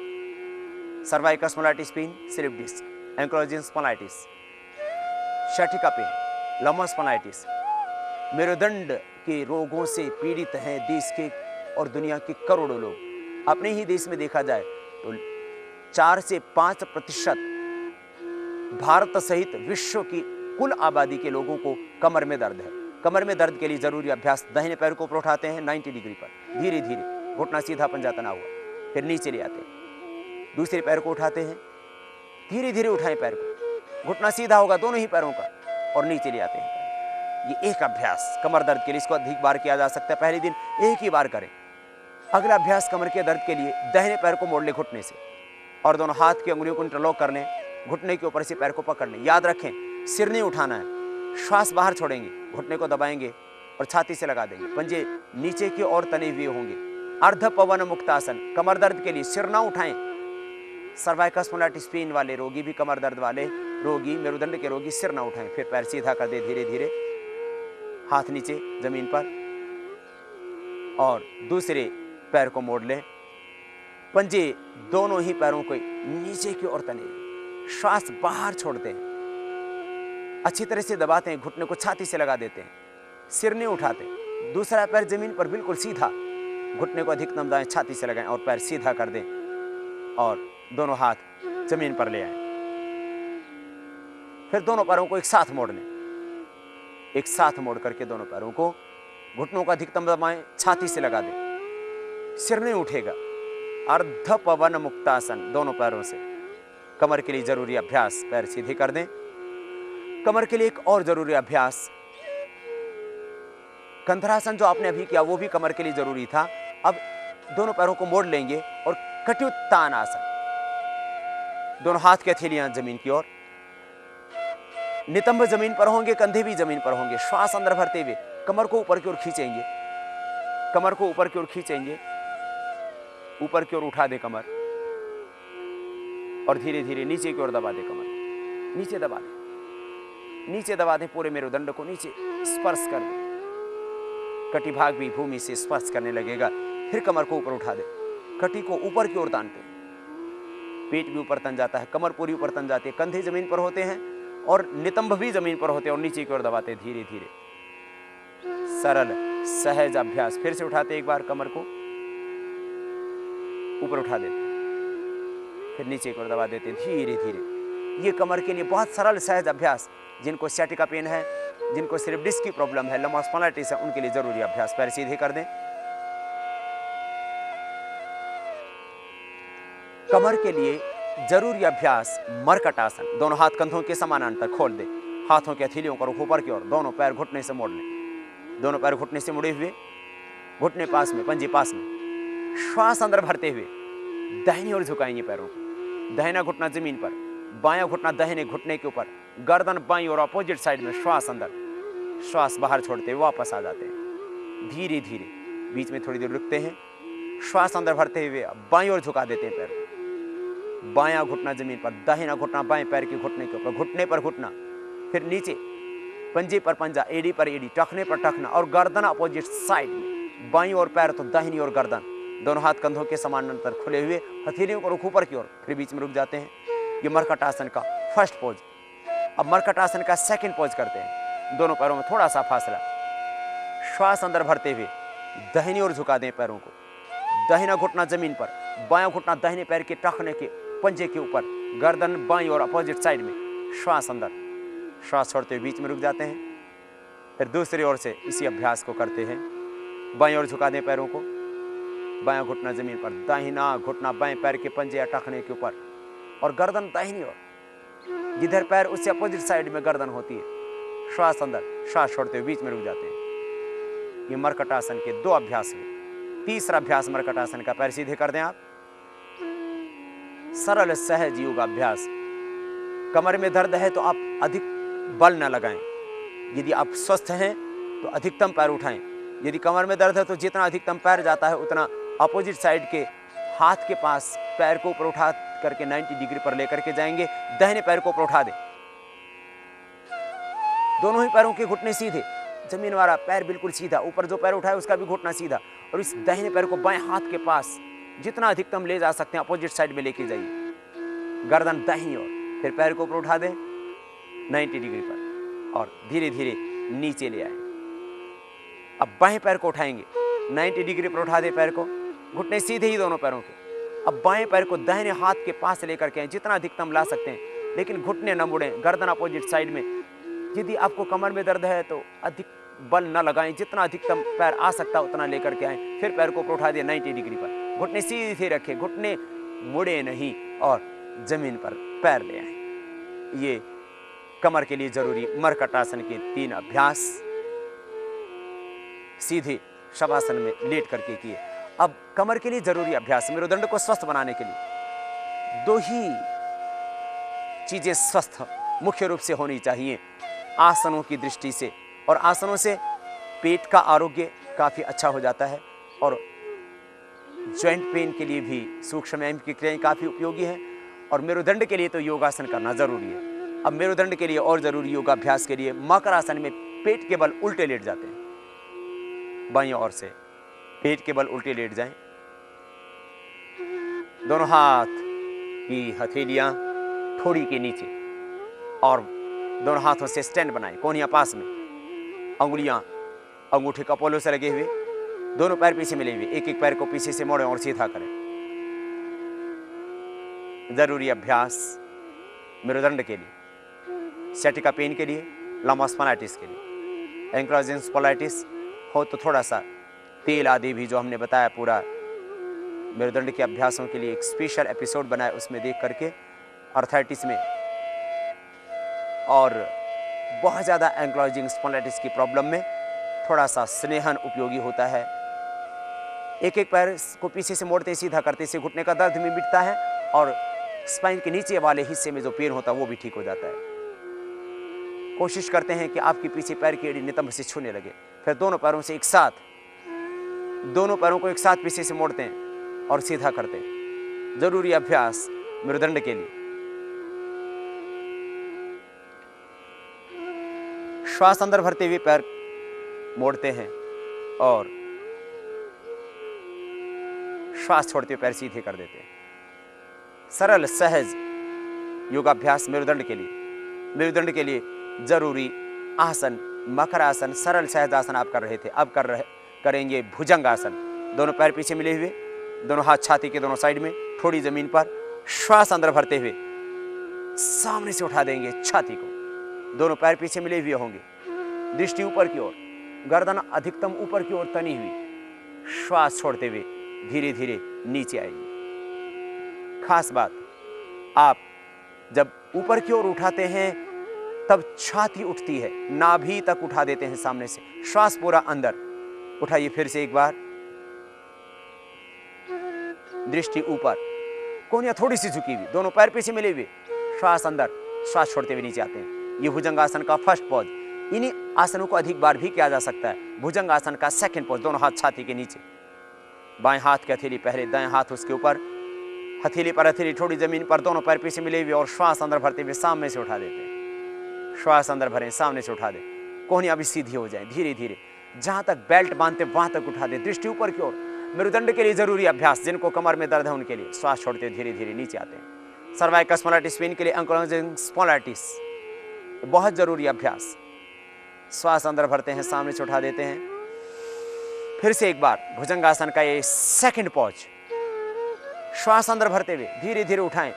cervical spondylitis pain, slip disc, ankylosing spondylitis, sciatica pain, lumbar spondylitis, मेरुदंड के रोगों से पीड़ित हैं देश के और दुनिया के करोड़ों लोग। अपने ही देश में देखा जाए तो 4 से 5% भारत सहित विश्व की कुल आबादी के लोगों को कमर में दर्द है। कमर में दर्द के लिए जरूरी अभ्यास, दाहिने पैर को ऊपर उठाते हैं 90 डिग्री पर, धीरे धीरे घुटना सीधा पंजा तना हुआ, फिर नीचे ले आते हैं। दूसरे पैर को उठाते हैं, धीरे धीरे उठाएं पैर को, घुटना सीधा होगा दोनों ही पैरों का, और नीचे ले आते हैं। ये एक अभ्यास कमर दर्द के लिए, इसको अधिक बार किया जा सकता है, पहले दिन एक ही बार करें। अगला अभ्यास कमर के दर्द के लिए, दाहिने पैर को मोड़ ले घुटने से और दोनों हाथ की अंगुलियों को इंटरलॉक कर लें, घुटने के ऊपर से पैर को पकड़ लें। याद रखें, सिर नहीं उठाना है, श्वास बाहर छोड़ेंगे, घुटने को दबाएंगे और छाती से लगा देंगे। पंजे नीचे की ओर तने हुए होंगे। अर्ध पवन मुक्तासन, कमर दर्द के लिए सिर ना उठाएं। सर्वाइकल स्पॉन्डिलाइटिस पेन वाले रोगी भी, कमर दर्द वाले रोगी, मेरुदंड के रोगी सिर ना उठाएं। फिर पैर सीधा कर दे, धीरे धीरे हाथ नीचे जमीन पर, और दूसरे पैर को मोड़ लें। पंजे दोनों ही पैरों को नीचे की ओर तने, श्वास बाहर छोड़ते हैं, अच्छी तरह से दबाते हैं, घुटने को छाती से लगा देते हैं, सिर नहीं उठाते। दूसरा पैर जमीन पर बिल्कुल सीधा, घुटने को अधिकतम दाएं छाती से लगाएं और पैर सीधा कर दें और दोनों हाथ जमीन पर ले आएं। फिर दोनों पैरों को एक साथ मोड़ लें, एक साथ मोड़ करके दोनों पैरों को, घुटनों को अधिकतम दबाएं, छाती से लगा दें, सिर नहीं उठेगा। अर्ध पवन मुक्तासन, दोनों पैरों से। कमर के लिए जरूरी अभ्यास, पैर सीधे कर दें। कमर के लिए एक और जरूरी अभ्यास कंधरासन, जो आपने अभी किया वो भी कमर के लिए जरूरी था। अब दोनों पैरों को मोड़ लेंगे और कटियुत्तान आसन, दोनों हाथ की हथेलियां जमीन की ओर, नितंब जमीन पर होंगे, कंधे भी जमीन पर होंगे। श्वास अंदर भरते हुए कमर को ऊपर की ओर खींचेंगे, कमर को ऊपर की ओर खींचेंगे, ऊपर की ओर उठा दे कमर, और धीरे धीरे नीचे की ओर दबा दे कमर, नीचे दबा दे, नीचे दबा दे, पूरे मेरुदंड को नीचे स्पर्श कर दे, कटी भाग भी भूमि से स्पर्श करने लगेगा। फिर कमर को ऊपर उठा दे, कटी को ऊपर की ओर तानते हैं, पेट भी ऊपर तन जाता है, कमर पूरी ऊपर तन जाती है, कंधे जमीन पर होते हैं और नितंब भी जमीन पर होते हैं, और नीचे की ओर दबाते धीरे धीरे। सरल सहज अभ्यास, फिर से उठाते एक बार, कमर को ऊपर उठा देते, फिर नीचे की ओर दबा देते धीरे धीरे। ये कमर के लिए बहुत सरल सहज अभ्यास, जिनको सciatica पेन है, जिनको सिर्फ डिस्क की प्रॉब्लम है, लंबा स्पॉन्डिलाइटिस है, उनके लिए जरूरी अभ्यास। पैर सीधे कर दें। कमर के लिए जरूरी अभ्यास मरकट आसन, दोनों हाथ कंधों के समानांतर खोल दे, हाथों की हथेलियों को ऊपर की ओर, दोनों पैर घुटने से मोड़ लें, दोनों पैर घुटने से मुड़े हुए, घुटने पास में, पंजे पास में, श्वास अंदर भरते हुए दाहिनी ओर झुकाएंगे पैरों को, दाहिना घुटना जमीन पर, बायां घुटना दाहिने घुटने के ऊपर, गर्दन बाईं और अपोजिट साइड में, श्वास अंदर, श्वास बाहर छोड़ते हुए वापस आ जाते हैं धीरे धीरे। बीच में थोड़ी देर रुकते हैं, श्वास अंदर भरते हुए बाईं ओर झुका देते हैं पैर, बायां घुटना जमीन पर, दाहिना घुटना बाएं पैर के घुटने के ऊपर, घुटने पर घुटना, फिर नीचे, पंजे पर पंजा, एड़ी पर एड़ी, टखने पर टखना, और गर्दन अपोजिट साइड में, बाईं ओर पैर तो दाहिनी ओर गर्दन, दोनों हाथ कंधों के समानांतर खुले हुए, हथेलियों को रुख ऊपर की ओर, फिर बीच में रुक जाते हैं। ये मरकट आसन का फर्स्ट पोज। अब मरकट आसन का सेकंड पोज करते हैं, दोनों पैरों में थोड़ा सा फासला, श्वास अंदर भरते हुए दाहिनी ओर झुका दें पैरों को, दाहिना घुटना जमीन पर, बायां घुटना दाहिने पैर के टखने के पंजे के ऊपर, गर्दन बाईं और अपोजिट साइड में, श्वास अंदर, श्वास छोड़ते हुए बीच में रुक जाते हैं। फिर दूसरी ओर से इसी अभ्यास को करते हैं, बाईं ओर झुका दें पैरों को, बायां घुटना जमीन पर, दाहिना घुटना बाएं पैर के पंजे या टखने के ऊपर, और गर्दन दाहिनी ओर, जिधर पैर उससे अपोजिट साइड में गर्दन होती है, श्वास अंदर, श्वास छोड़ते हुए बीच में रुक जाते हैं। ये मरकट आसन के दो अभ्यास हुए। तीसरा अभ्यास मरकट आसन का, पैर सीधे कर दें आप, सरल सहज योग अभ्यास। कमर में दर्द है तो आप अधिक बल न लगाएं, यदि आप स्वस्थ हैं तो अधिकतम पैर उठाएं। यदि कमर में दर्द है तो जितना अधिकतम पैर जाता है उतना अपोजिट साइड के हाथ के पास पैर को ऊपर उठा करके 90 डिग्री पर लेकर के जाएंगे, दाहिने पैर को ऊपर उठा दें, दोनों ही पैरों के घुटने सीधे, जमीन वाला पैर बिल्कुल सीधा, ऊपर जो पैर उठाए उसका भी घुटना सीधा, और इस दाहिने पैर को बाएं हाथ के पास जितना अधिकतम ले जा सकते हैं अपोजिट साइड में लेके जाइए, गर्दन दाहिनी ओर, फिर पैर को ऊपर उठा दें 90 डिग्री पर और धीरे धीरे नीचे ले आए। अब बाएं पैर को उठाएंगे, 90 डिग्री पर उठा दें पैर को, घुटने सीधे ही दोनों पैरों के। अब बाएं पैर को दाहिने हाथ के पास लेकर के जितना अधिकतम ला सकते हैं, लेकिन घुटने न मुड़ें, गर्दन अपोजिट साइड में, यदि आपको कमर में दर्द है तो अधिक बल न लगाएं, जितना अधिकतम पैर आ सकता उतना लेकर के आएं। फिर पैर को ऊपर उठा दिया 90 डिग्री पर, घुटने सीधे रखें, घुटने मुड़े नहीं और जमीन पर पैर ले आए। ये कमर के लिए जरूरी मरकटासन के 3 अभ्यास सीधे शवासन में लेट करके किए। अब कमर के लिए जरूरी अभ्यास, मेरुदंड को स्वस्थ बनाने के लिए 2 ही चीजें स्वस्थ मुख्य रूप से होनी चाहिए आसनों की दृष्टि से, और आसनों से पेट का आरोग्य काफी अच्छा हो जाता है और जॉइंट पेन के लिए भी सूक्ष्म व्यायाम की क्रियाएं काफी उपयोगी हैं, और मेरुदंड के लिए तो योगासन करना जरूरी है। अब मेरुदंड के लिए और जरूरी योगाभ्यास के लिए मकरासन में पेट के बल उल्टे लेट जाते हैं, बाईं ओर से पेट के बल उल्टे लेट जाएं, दोनों हाथ की हथेलियां ठोड़ी के नीचे और दोनों हाथों से स्टैंड बनाएं, कोहनियां पास में, अंगुलियां अंगूठे कपोलों से लगे हुए, दोनों पैर पीछे मिले हुए, एक एक पैर को पीछे से मोड़ें और सीधा करें। जरूरी अभ्यास मेरुदंड के लिए, सैटिका पेन के लिए, लंबा स्पॉन्डिलाइटिस के लिए। एंक्लोजिंग स्पॉन्डिलाइटिस हो तो थोड़ा सा तेल आदि भी जो हमने बताया पूरा मेरुदंड के अभ्यासों के लिए एक स्पेशल एपिसोड बनाया, उसमें देख करके आर्थराइटिस में और बहुत ज़्यादा एंक्लोजिंग स्पॉन्डिलाइटिस की प्रॉब्लम में थोड़ा सा स्नेहन उपयोगी होता है। एक एक पैर को पीछे से मोड़ते सीधा करते से घुटने का दर्द भी मिटता है और स्पाइन के नीचे वाले हिस्से में जो पेन होता है वो भी ठीक हो जाता है। कोशिश करते हैं कि आपके पीछे पैर की एड़ी नितंब से छूने लगे, फिर दोनों पैरों से एक साथ, दोनों पैरों को एक साथ पीछे से मोड़ते हैं और सीधा करते हैं। जरूरी अभ्यास मेरुदंड के लिए। श्वास अंदर भरते हुए पैर मोड़ते हैं और श्वास छोड़ते हुए पैर सीधे कर देते हैं। सरल सहज योगाभ्यास मेरुदंड के लिए। मेरुदंड के लिए जरूरी आसन मकरासन, सरल सहज आसन आप कर रहे थे, अब करेंगे भुजंगासन। दोनों पैर पीछे मिले हुए, दोनों हाथ छाती के दोनों साइड में, थोड़ी जमीन पर, श्वास अंदर भरते हुए सामने से उठा देंगे छाती को, दोनों पैर पीछे मिले हुए होंगे, दृष्टि ऊपर की ओर, गर्दन अधिकतम ऊपर की ओर तनी हुई, श्वास छोड़ते हुए धीरे धीरे नीचे आएगी। खास बात, आप जब ऊपर की ओर उठाते हैं तब छाती उठती है, नाभि तक उठा देते हैं सामने से, श्वास पूरा अंदर उठाइए। फिर से एक बार, दृष्टि ऊपर, कोहनियां थोड़ी सी झुकी हुई, दोनों पैर पीछे मिले हुए, श्वास अंदर, श्वास छोड़ते हुए नीचे आते हैं। ये भुजंगासन का फर्स्ट पॉज। इन्हीं आसनों को अधिक बार भी किया जा सकता है। भुजंगासन का सेकंड पॉज, दोनों हाथ छाती के नीचे, बाएं हाथ की हथेली पहले, दाएं हाथ उसके ऊपर, हथेली पर हथेली थोड़ी जमीन पर, दोनों पैर पीछे मिले हुए और श्वास अंदर भरते हुए सामने से उठा देते हैं। श्वास अंदर भरें, सामने से उठा दें, कोहनियां भी सीधी हो जाए धीरे धीरे, जहां तक बेल्ट बांधते वहां तक उठा दें, दृष्टि ऊपर की ओर। मेरुदंड के लिए जरूरी अभ्यास, जिनको कमर में दर्द है उनके लिए, श्वास छोड़ते धीरे धीरे नीचे आते हैं। सर्वाइकल स्पॉन्डिलाइटिस पेन के लिए एंक्लोजिंग स्पॉन्डिलाइटिस बहुत जरूरी अभ्यास। श्वास अंदर भरते हैं, सामने से उठा देते हैं। फिर से एक बार भुजंगासन का ये सेकंड पॉज, श्वास अंदर भरते हुए धीरे धीरे उठाएं,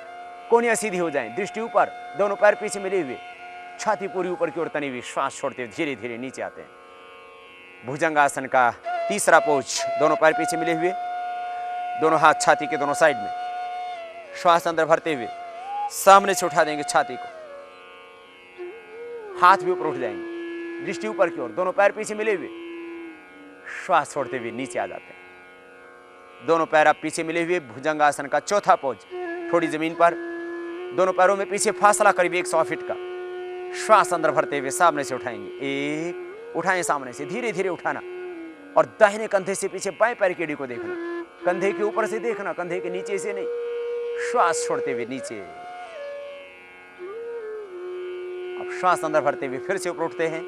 कोहनियां सीधी हो जाएं, दृष्टि ऊपर, दोनों पैर पीछे मिले हुए, छाती पूरी ऊपर की ओर तनी हुई, श्वास छोड़ते हुए धीरे धीरे नीचे आते हैं। भुजंगासन का तीसरा पोज, दोनों पैर पीछे मिले हुए, दोनों हाथ छाती के दोनों साइड में, श्वास अंदर भरते हुए सामने से उठा देंगे छाती को, हाथ भी ऊपर उठ जाएंगे, दृष्टि ऊपर की ओर, दोनों पैर पीछे मिले हुए, श्वास छोड़ते हुए नीचे आ जाते हैं। दोनों पैर आप पीछे मिले हुए। भुजंगासन का चौथा पोज, थोड़ी जमीन पर, दोनों पैरों में पीछे फासला करीब 100 फीट का, श्वास अंदर भरते हुए सामने से उठाएंगे, एक उठाएं, सामने से धीरे धीरे उठाना और दाहिने कंधे से पीछे बाएं पैर की एड़ी को देखना, कंधे के ऊपर से देखना, कंधे के नीचे से नहीं, श्वास छोड़ते हुए नीचे। अब श्वास अंदर भरते हुए फिर से ऊपर उठते हैं,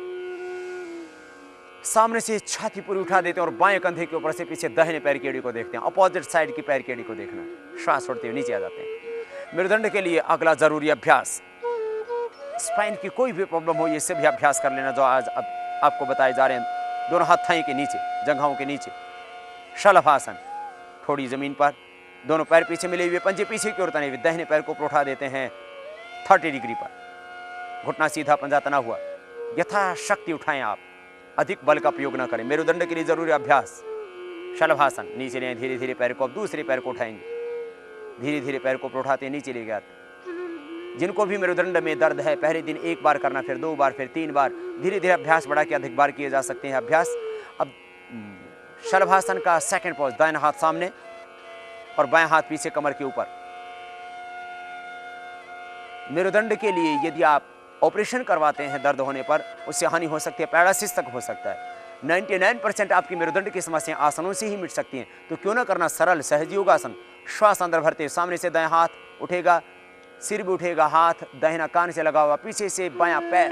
सामने से छाती पूरी उठा देते हैं और बाएं कंधे के ऊपर से पीछे दाहिने पैर की एड़ी को देखते हैं, अपोजिट साइड की पैर की एड़ी को देखना, श्वास छोड़ते हुए नीचे आ जाते हैं। मेरुदंड के लिए अगला जरूरी अभ्यास, स्पाइन की कोई भी प्रॉब्लम हो, ये से भी अभ्यास कर लेना जो आज अब आपको बताए जा रहे हैं। दोनों हाथ थाई के नीचे, जंघाओं के नीचे, शलभासन, थोड़ी जमीन पर, दोनों पैर पीछे मिले हुए, पंजे पीछे की ओर तने हुए, दाहिने पैर को उठा देते हैं 30 डिग्री पर, घुटना सीधा, पंजा तना हुआ, यथाशक्ति उठाएं आप, अधिक बल का प्रयोग ना करें। मेरुदंड के लिए जरूरी अभ्यास शलभासन, नीचे लें धीरे धीरे पैर को, अब दूसरे पैर को उठाएंगे, धीरे धीरे पैर को उठाते नीचे ले जाते। जिनको भी मेरुदंड में दर्द है पहले दिन 1 बार करना, फिर 2 बार, फिर 3 बार, धीरे धीरे अभ्यास बढ़ा के अधिक बार किए जा सकते हैं अभ्यास। अब शलभासन का सेकंड पोज, दाहिना हाथ सामने और बाएं हाथ पीछे कमर के ऊपर। मेरुदंड के लिए यदि आप ऑपरेशन करवाते हैं दर्द होने पर, उससे हानि हो सकती है, पैरालिसिस तक हो सकता है। 99% आपकी मेरुदंड की समस्याएं आसनों से ही मिट सकती हैं। तो क्यों ना करना सरल सहज योगासन। श्वास अंदर भरते, सामने से दायां हाथ उठेगा, सिर भी उठेगा, हाथ दाहिना कान से लगा हुआ, पीछे से बायां पैर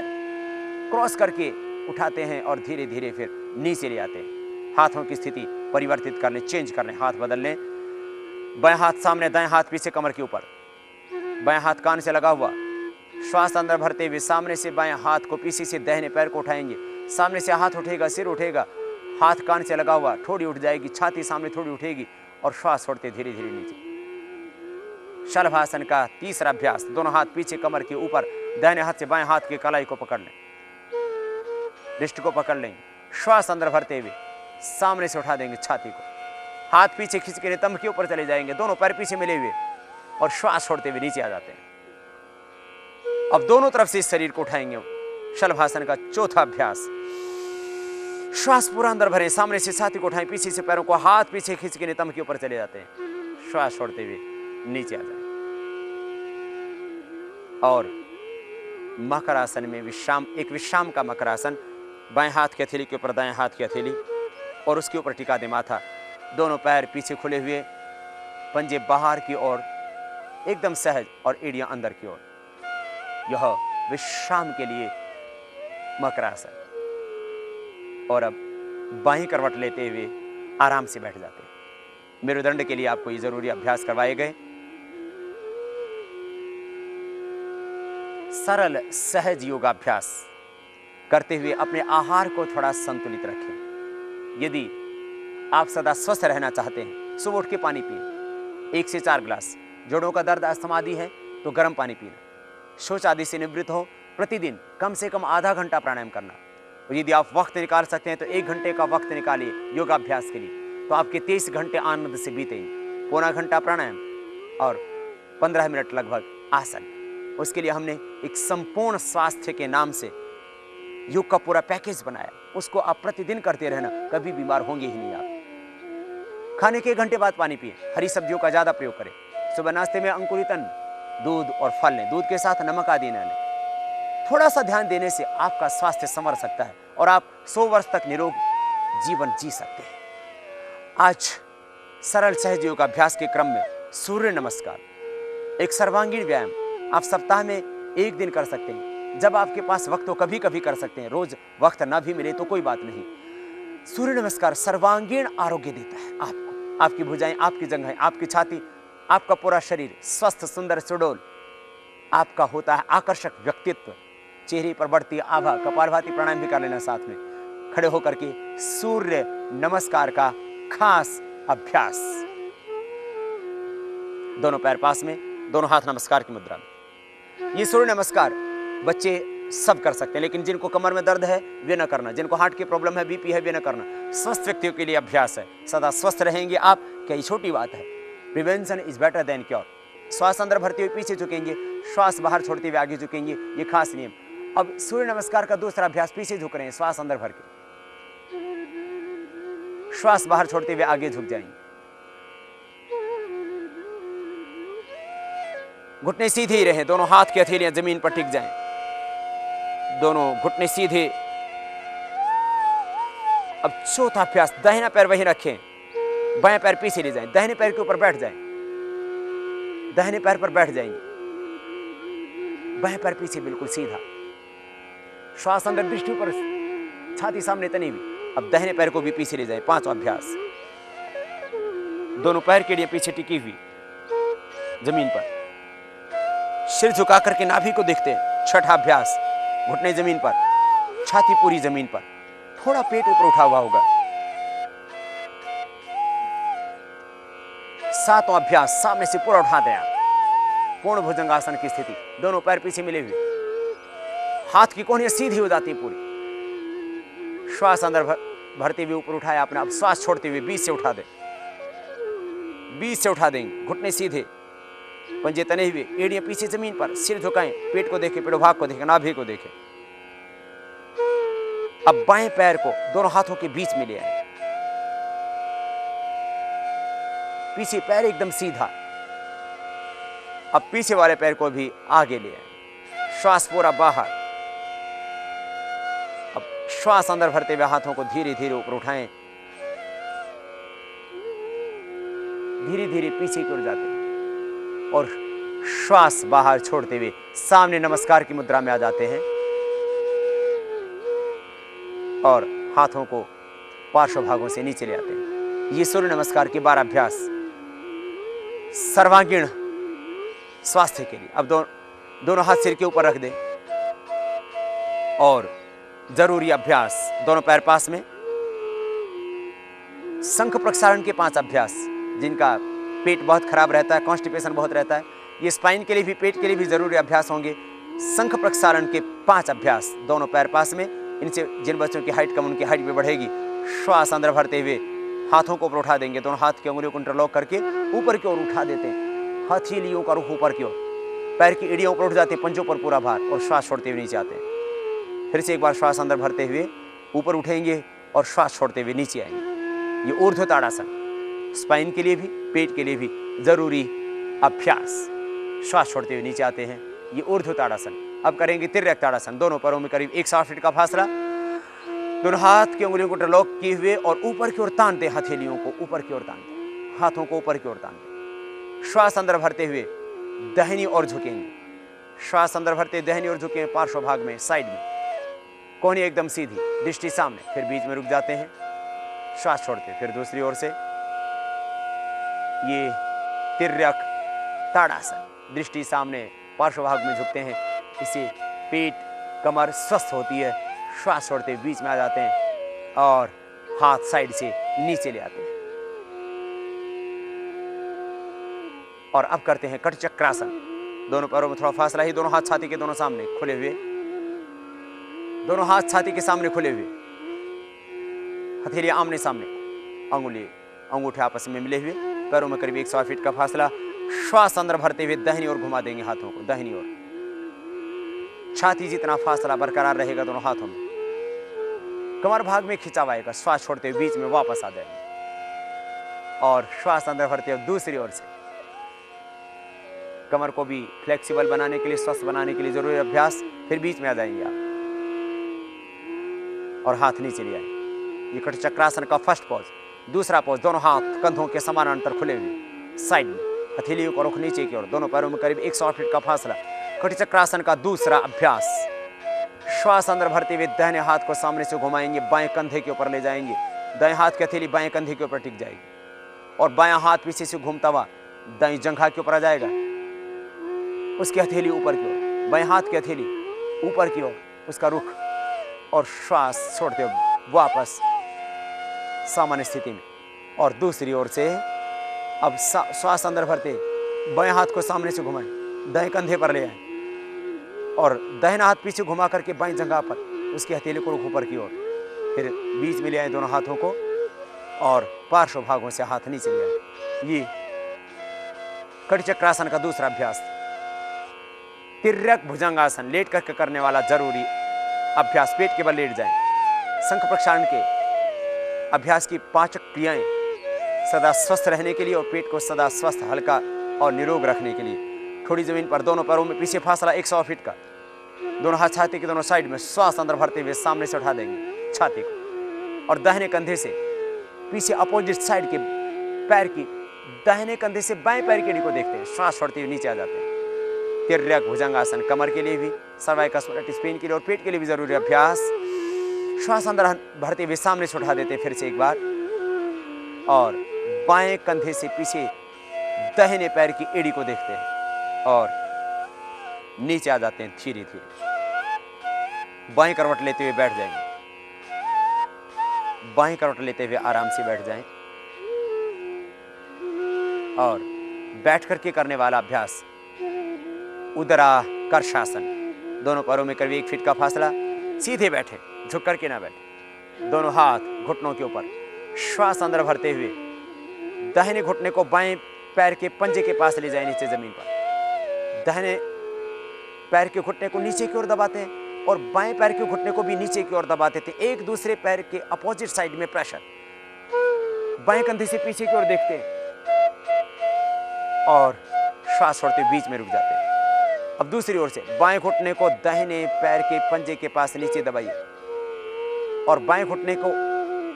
क्रॉस करके उठाते हैं और धीरे धीरे फिर नीचे ले आते हैं। हाथों की स्थिति परिवर्तित कर लें, चेंज कर लें, हाथ बदल लें। बायां हाथ सामने, दायां हाथ पीछे कमर के ऊपर, बायां हाथ कान से लगा हुआ। श्वास अंदर भरते हुए सामने से बायां हाथ को, पीछे से दाहिने पैर को उठाएंगे, सामने से हाथ उठेगा, सिर उठेगा, हाथ कान से लगा हुआ, ठोड़ी उठ जाएगी, छाती सामने थोड़ी उठेगी और श्वास छोड़ते धीरे धीरे नीचे। शलभासन का तीसरा अभ्यास, दोनों हाथ पीछे कमर के ऊपर, दाहिने हाथ से बाएं हाथ की कलाई को पकड़ लें, रिस्ट को पकड़ लेंगे, श्वास अंदर भरते हुए सामने से उठा देंगे छाती को, हाथ पीछे खींच के नितंब के ऊपर चले जाएंगे, दोनों पैर पीछे मिले हुए और श्वास छोड़ते हुए नीचे आ जाते हैं। अब दोनों तरफ से इस शरीर को उठाएंगे। शलभासन का चौथा अभ्यास, श्वास पूरा अंदर भरें, सामने से छाती को उठाएं, पीछे से पैरों को हाथ पीछे खींच के नितंब के ऊपर चले जाते हैं, श्वास छोड़ते हुए नीचे आ जाए। और मकरासन में विश्राम, एक विश्राम का मकरासन, बाएं हाथ की हथेली के ऊपर दाएं हाथ की हथेली और उसके ऊपर टिका दे माथा, दोनों पैर पीछे खुले हुए, पंजे बाहर की ओर एकदम सहज और एड़ियां अंदर की ओर। यह विश्राम के लिए मकरासन। और अब बाईं करवट लेते हुए आराम से बैठ जाते हैं। मेरुदंड के लिए आपको ये जरूरी अभ्यास करवाए गए। सरल सहज योगाभ्यास करते हुए अपने आहार को थोड़ा संतुलित रखें। यदि आप सदा स्वस्थ रहना चाहते हैं, सुबह उठ के पानी पिए 1 से 4 गिलास। जोड़ों का दर्द, अस्थमा आदि है तो गर्म पानी पीना। शौच आदि से निवृत्त हो, प्रतिदिन कम से कम आधा घंटा प्राणायाम करना। और यदि आप वक्त निकाल सकते हैं तो 1 घंटे का वक्त निकालिए योगाभ्यास के लिए, तो आपके 23 घंटे आनंद से बीतेंगे। पौना घंटा प्राणायाम और 15 मिनट लगभग आसन। उसके लिए हमने एक संपूर्ण स्वास्थ्य के नाम से योग का पूरा पैकेज बनाया। उसको आप प्रतिदिन करते रहना, कभी बीमार होंगे ही नहीं आप। खाने के 1 घंटे बाद पानी पिए, हरी सब्जियों का ज्यादा प्रयोग करें। सुबह नाश्ते में अंकुरित अन्न, दूध और फल लें, दूध के साथ नमक आदि न लें। थोड़ा सा ध्यान देने से आपका स्वास्थ्य संवर सकता है और आप 100 वर्ष तक निरोग जीवन जी सकते हैं। आज सरल सहज योग अभ्यास के क्रम में सूर्य नमस्कार, एक सर्वांगीण व्यायाम, आप सप्ताह में 1 दिन कर सकते हैं। जब आपके पास वक्त हो कभी कभी कर सकते हैं, रोज वक्त ना भी मिले तो कोई बात नहीं। सूर्य नमस्कार सर्वांगीण आरोग्य देता है आपको। आपकी भुजाएं, आपकी जंघें, आपकी छाती, आपका पूरा शरीर स्वस्थ, सुंदर, सुडौल। आपका होता है आकर्षक व्यक्तित्व, चेहरे पर बढ़ती आभा। कपालभाति प्राणायाम भी कर लेना साथ में, खड़े होकर के सूर्य नमस्कार का खास अभ्यास। दोनों पैर पास में, दोनों हाथ नमस्कार की मुद्रा में। ये सूर्य नमस्कार बच्चे सब कर सकते हैं, लेकिन जिनको कमर में दर्द है वे न करना, जिनको हार्ट की प्रॉब्लम है, बीपी है, वे न करना। स्वस्थ व्यक्तियों के लिए अभ्यास है। सदा स्वस्थ रहेंगे आप, क्या ये छोटी बात है। Prevention is better than cure. श्वास अंदर भरते हुए पीछे झुकेंगे, श्वास बाहर छोड़ते हुए आगे झुकेंगे, ये खास नियम। अब सूर्य नमस्कार का दूसरा अभ्यास, पीछे झुक रहे हैं, श्वास अंदर भर के, श्वास बाहर छोड़ते हुए आगे झुक जाएंगे। घुटने सीधे ही रहें, दोनों हाथ की हथेलियां जमीन पर टिक जाएं, दोनों घुटने सीधे। अब चौथा अभ्यास, दाहिना पैर वहीं रखें, बाएं पैर पीछे ले जाएं, दाहिने पैर के ऊपर बैठ जाएं, दाहिने पैर पर बैठ जाएंगे, बाएं पैर पीछे बिल्कुल सीधा, श्वास अंदर, दृष्टि ऊपर, छाती सामने तनी हुई। अब दाहिने पैर को भी पीछे ले जाएं। पांचवा अभ्यास, दोनों पैर के लिए पीछे टिकी हुई जमीन पर, सिर झुका करके नाभि को देखते हैं। छठा अभ्यास, घुटने जमीन पर, छाती पूरी जमीन पर, थोड़ा पेट ऊपर उठा हुआ होगा। सातवां अभ्यास, सामने से पूरा उठा दें आप, पूर्ण भुजंगासन की स्थिति, दोनों पैर पीछे मिले हुए, हाथ की कोहनियां सीधी हो जाती पूरी। श्वास अंदर भरते हुए ऊपर उठाया आपने, अब श्वास छोड़ते हुए बीच से उठा दें, बीच से उठा देंगे। घुटने सीधे, पंजे तने हुए, एड़ियां पीछे जमीन पर, सिर झुकाएं, पेट को देखें, पेड़ोभाग को देखें, नाभि को देखें। अब बाएं पैर को दोनों हाथों के बीच में ले आए, पीछे पैर एकदम सीधा। अब पीछे वाले पैर को भी आगे ले आए, श्वास पूरा बाहर। अब श्वास अंदर भरते हुए हाथों को धीरे धीरे ऊपर उठाएं, धीरे धीरे पीछे की ओर जाते हैं और श्वास बाहर छोड़ते हुए सामने नमस्कार की मुद्रा में आ जाते हैं और हाथों को पार्श्व भागों से नीचे ले आते हैं। ये सूर्य नमस्कार के 12 अभ्यास सर्वांगीण स्वास्थ्य के लिए। अब दोनों हाथ सिर के ऊपर रख दें और जरूरी अभ्यास, दोनों पैर पास में। शंख प्रक्षालन के 5 अभ्यास, जिनका पेट बहुत खराब रहता है, कॉन्स्टिपेशन बहुत रहता है, ये स्पाइन के लिए भी, पेट के लिए भी जरूरी अभ्यास होंगे। शंख प्रक्षालन के 5 अभ्यास, दोनों पैर पास में। इनसे जिन बच्चों की हाइट कम, उनकी हाइट भी बढ़ेगी। श्वास अंदर भरते हुए हाथों को ऊपर उठा देंगे, दोनों हाथ की उंगलियों को इंटरलॉक करके ऊपर की ओर उठा देते हैं, हथेलियों का रुख ऊपर की ओर, पैर की एड़ियां ऊपर उठ जाती है, पंजों पर पूरा भार, और श्वास छोड़ते हुए नीचे आते हैं। फिर से एक बार श्वास अंदर भरते हुए ऊपर उठेंगे और श्वास छोड़ते हुए नीचे आएंगे। ये ऊर्ध्व ताड़ासन स्पाइन के लिए भी, पेट के लिए भी जरूरी अभ्यास। श्वास छोड़ते हुए नीचे आते हैं, ये ऊर्ध्व ताड़ासन। अब करेंगे तिर्यक ताड़ासन, दोनों पैरों में करीब 160 फीट का फासला, दोनों हाथ की उंगलियों को इंटरलॉक किए हुए और ऊपर की ओर तानते, हथेलियों को ऊपर की ओर तानते, हाथों को ऊपर की ओर तानते। श्वास अंदर भरते हुए दाहिनी ओर झुकेंगे, श्वास अंदर भरते दाहिनी ओर झुकेंगे, पार्श्व भाग में, साइड में, कोहनी एकदम सीधी, दृष्टि सामने। फिर बीच में रुक जाते हैं, श्वास छोड़ते, फिर दूसरी ओर से। ये तिर्यक ताड़ासन, दृष्टि सामने, पार्श्व भाग में झुकते हैं। इससे पेट, कमर स्वस्थ होती है। श्वास छोड़ते बीच में आ जाते हैं और हाथ साइड से नीचे ले आते हैं। और अब करते हैं कटचक्रासन, दोनों पैरों में थोड़ा फासला ही, दोनों हाथ छाती के दोनों सामने खुले हुए, दोनों हाथ छाती के सामने खुले हुए, हथेलियां आमने सामने, अंगूठे आपस में मिले हुए, पैरों में करीब 100 फीट का फासला। श्वास अंदर भरते हुए दाहिनी ओर घुमा देंगे हाथों को, दाहिनी ओर। छाती जितना फासला बरकरार रहेगा दोनों हाथों में, कमर भाग में खिंचाव आएगा। श्वास छोड़ते हुए बीच में वापस आ जाएंगे और श्वास अंदर भरते हुए दूसरी ओर से। कमर को भी फ्लेक्सिबल बनाने के लिए, स्वस्थ बनाने के लिए जरूरी अभ्यास। फिर बीच में आ जाएंगे आप और हाथ नीचे ले आए। ये कटचक्रासन का फर्स्ट पॉज। दूसरा पॉज, दोनों हाथ कंधों के समानांतर खुले हुए, साइड में, हथेलियों का रुख नीचे की ओर, दोनों पैरों में करीब 100 फीट का फासला। कटचक्रासन का दूसरा अभ्यास। श्वास अंदर भरते हुए दाहिने हाथ को सामने से घुमाएंगे, बाएं कंधे के ऊपर ले जाएंगे, दाएं हाथ की हथेली बाएं कंधे के ऊपर टिक जाएगी और बायां हाथ पीछे से घूमता हुआ दाएं जंघा के ऊपर आ जाएगा, उसकी हथेली ऊपर की ओर, बाएं हाथ की हथेली ऊपर की ओर, उसका रुख, और श्वास छोड़ते हुए वापस सामान्य स्थिति में। और दूसरी ओर से अब श्वास अंदर भरते बाएं हाथ को सामने से घुमाएं, दाएं कंधे पर ले आए और दाहिना हाथ पीछे घुमा करके बाएं जंघा पर, उसकी हथेली को रुख ऊपर की ओर, फिर बीच में ले आए दोनों हाथों को और पार्श्व भागों से हाथ नीचे ले आए। ये कटचक्रासन का दूसरा अभ्यास। तिर्यक भुजंगासन, लेट करके करने वाला जरूरी अभ्यास, पेट के बल लेट जाएं। शंख प्रक्षालन के अभ्यास की 5 क्रियाएं सदा स्वस्थ रहने के लिए और पेट को सदा स्वस्थ, हल्का और निरोग रखने के लिए। थोड़ी जमीन पर, दोनों पैरों में पीछे फासला 100 फीट का, दोनों हाथ छाती के दोनों साइड में, श्वास अंदर भरते हुए सामने से उठा देंगे छाती को और दाहिने कंधे से पीछे अपोजिट साइड के पैर की दाहिने कंधे से बाएं पैर की एड़ी को देखते हैं, श्वास छोड़ते हुए नीचे आ जाते हैं। तिर्यक भुजंगासन कमर के लिए भी, सर्वाइकल स्पॉन्डिलाइटिस पेन के लिए और पेट के लिए भी जरूरी अभ्यास। श्वास अंदर भरते हुए सामने से उठा देते हैं फिर से एक बार और बाएं कंधे से पीछे दाहिने पैर की एड़ी को देखते हैं और नीचे आ जाते हैं धीरे धीरे। बाएं करवट लेते हुए बैठ जाएंगे, बाएं करवट लेते हुए आराम से बैठ जाएं और बैठ करके करने वाला अभ्यास उदराकर्षासन, दोनों पैरों में करीब 1 फीट का फासला। सीधे बैठे, झुक करके ना बैठे। दोनों हाथ घुटनों के ऊपर, श्वास अंदर भरते हुए दाहिने घुटने को बाएं पैर के पंजे के पास ले जाए नीचे जमीन पर। दाहिने पैर के घुटने को नीचे की ओर दबाते हैं और बाएं पैर के घुटने को भी नीचे की ओर दबाते थे। एक दूसरे पैर के अपोजिट साइड में प्रेशर। बाएं कंधे से पीछे की ओर देखते हैं और श्वास छोड़ते बीच में रुक जाते हैं। अब दूसरी ओर से बाएं घुटने को दाहिने पैर के पंजे के पास नीचे दबाइए और बाएं घुटने को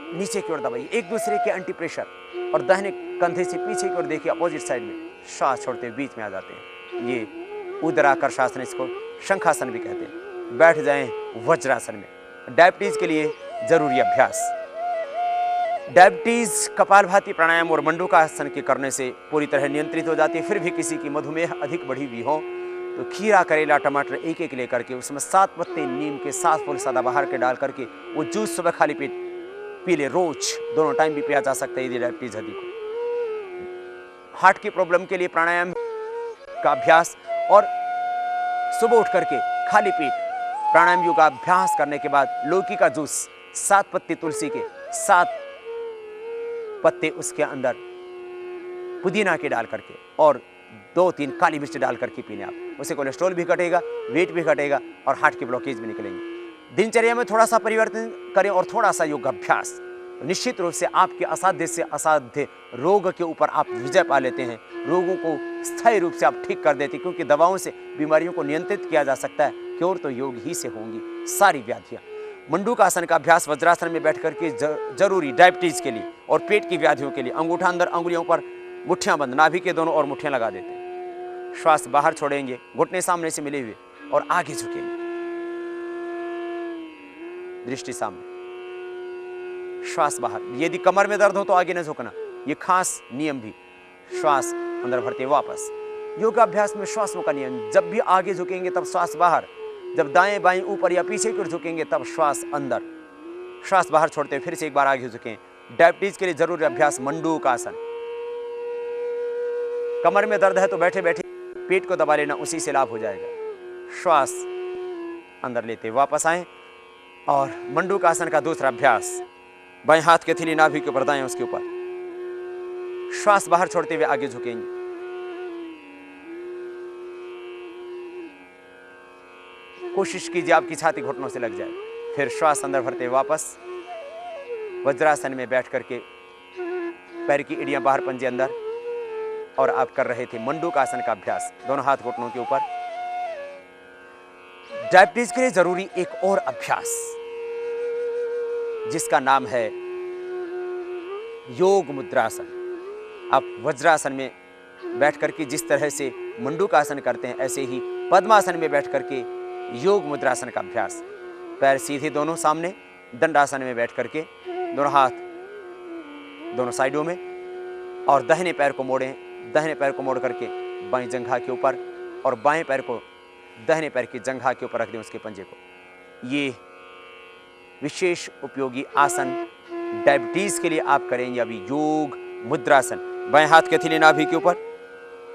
नीचे की ओर दबाइए, एक दूसरे के एंटी प्रेशर, और दाहिने कंधे से पीछे की ओर देखिए अपोजिट साइड में। श्वास छोड़ते बीच में आ जाते हैं। ये उदराकर्षासन, इसको शंखासन भी कहते हैं। बैठ जाएं वज्रासन में। डायबिटीज के लिए जरूरी अभ्यास। डायबिटीज कपालभाति प्राणायाम और मंडूकासन के करने से पूरी तरह नियंत्रित हो जाती है। फिर भी किसी की मधुमेह अधिक बढ़ी हुई हो तो खीरा, करेला, टमाटर एक एक लेकर के उसमें 7 पत्ते नीम के, 7 फूल सदाबहार के डाल करके वो जूस सुबह खाली पेट पी ले। रोज दोनों टाइम भी पिया जा सकता है यदि डायबिटीज अधिक हो। हार्ट की प्रॉब्लम के लिए प्राणायाम का अभ्यास और सुबह उठ करके खाली पेट प्राणायाम योग का अभ्यास करने के बाद लौकी का जूस, 7 पत्ते तुलसी के, 7 पत्ते उसके अंदर पुदीना के डाल करके और 2-3 काली मिर्च डाल करके पीने आप। उससे कोलेस्ट्रॉल भी घटेगा, वेट भी घटेगा और हार्ट की ब्लॉकेज भी निकलेंगे। दिनचर्या में थोड़ा सा परिवर्तन करें और थोड़ा सा योग अभ्यास, तो निश्चित रूप से आपके असाध्य से असाध्य रोग के ऊपर आप विजय पा लेते हैं। रोगों को स्थायी रूप से आप ठीक कर देते हैं, क्योंकि दवाओं से बीमारियों को नियंत्रित किया जा सकता है। क्योर तो योग ही से होंगी सारी व्याधियां। मंडूकासन का अभ्यास वज्रासन में बैठ करके जरूरी डायबिटीज के लिए और पेट की व्याधियों के लिए। अंगूठा अंदर, अंगुलियों पर मुट्ठियां बंद, नाभि के दोनों और मुट्ठियां लगा देते हैं। श्वास बाहर छोड़ेंगे, घुटने सामने से मिले हुए और आगे झुकेंगे, दृष्टि सामने, श्वास बाहर। यदि कमर में दर्द हो तो आगे न झुकना, ये खास नियम भी। श्वास अंदर भरते वापस। योगाभ्यास में श्वासों का नियम, जब भी आगे झुकेंगे तब श्वास बाहर, जब दाएं बाएं ऊपर या पीछे की ओर झुकेंगे तब श्वास अंदर। श्वास बाहर छोड़ते फिर से एक बार आगे झुकें। डायबिटीज के लिए जरूरी अभ्यास मंडूकासन। कमर में दर्द है तो बैठे बैठे पेट को दबा लेना, उसी से लाभ हो जाएगा। श्वास अंदर लेते वापस आए और मंडूकासन का दूसरा अभ्यास, बाएं हाथ के हथेली नाभि के ऊपर, दाएं उसके ऊपर। श्वास बाहर छोड़ते हुए आगे झुकेंगे। कोशिश कीजिए आपकी छाती घुटनों से लग जाए। फिर श्वास अंदर भरते वापस वज्रासन में बैठ करके पैर की एड़ियां बाहर, पंजे अंदर, और आप कर रहे थे मंडूकासन का अभ्यास, दोनों हाथ घुटनों के ऊपर। डायबिटीज के लिए जरूरी एक और अभ्यास जिसका नाम है योग मुद्रासन। आप वज्रासन में बैठ करके जिस तरह से मंडूकासन करते हैं, ऐसे ही पद्मासन में बैठ करके योग मुद्रासन का अभ्यास। पैर सीधे दोनों सामने, दंडासन में बैठ करके दोनों हाथ दोनों साइडों में और दाहिने पैर को मोड़ें। दाहिने पैर को मोड़ करके बाएं जंघा के ऊपर और बाएं पैर को दाहिने पैर की जंघा के ऊपर रख दें, उसके पंजे को। ये विशेष उपयोगी आसन डायबिटीज के लिए आप करेंगे अभी, योग मुद्रासन। बाएं हाथ के हथेली नाभि के ऊपर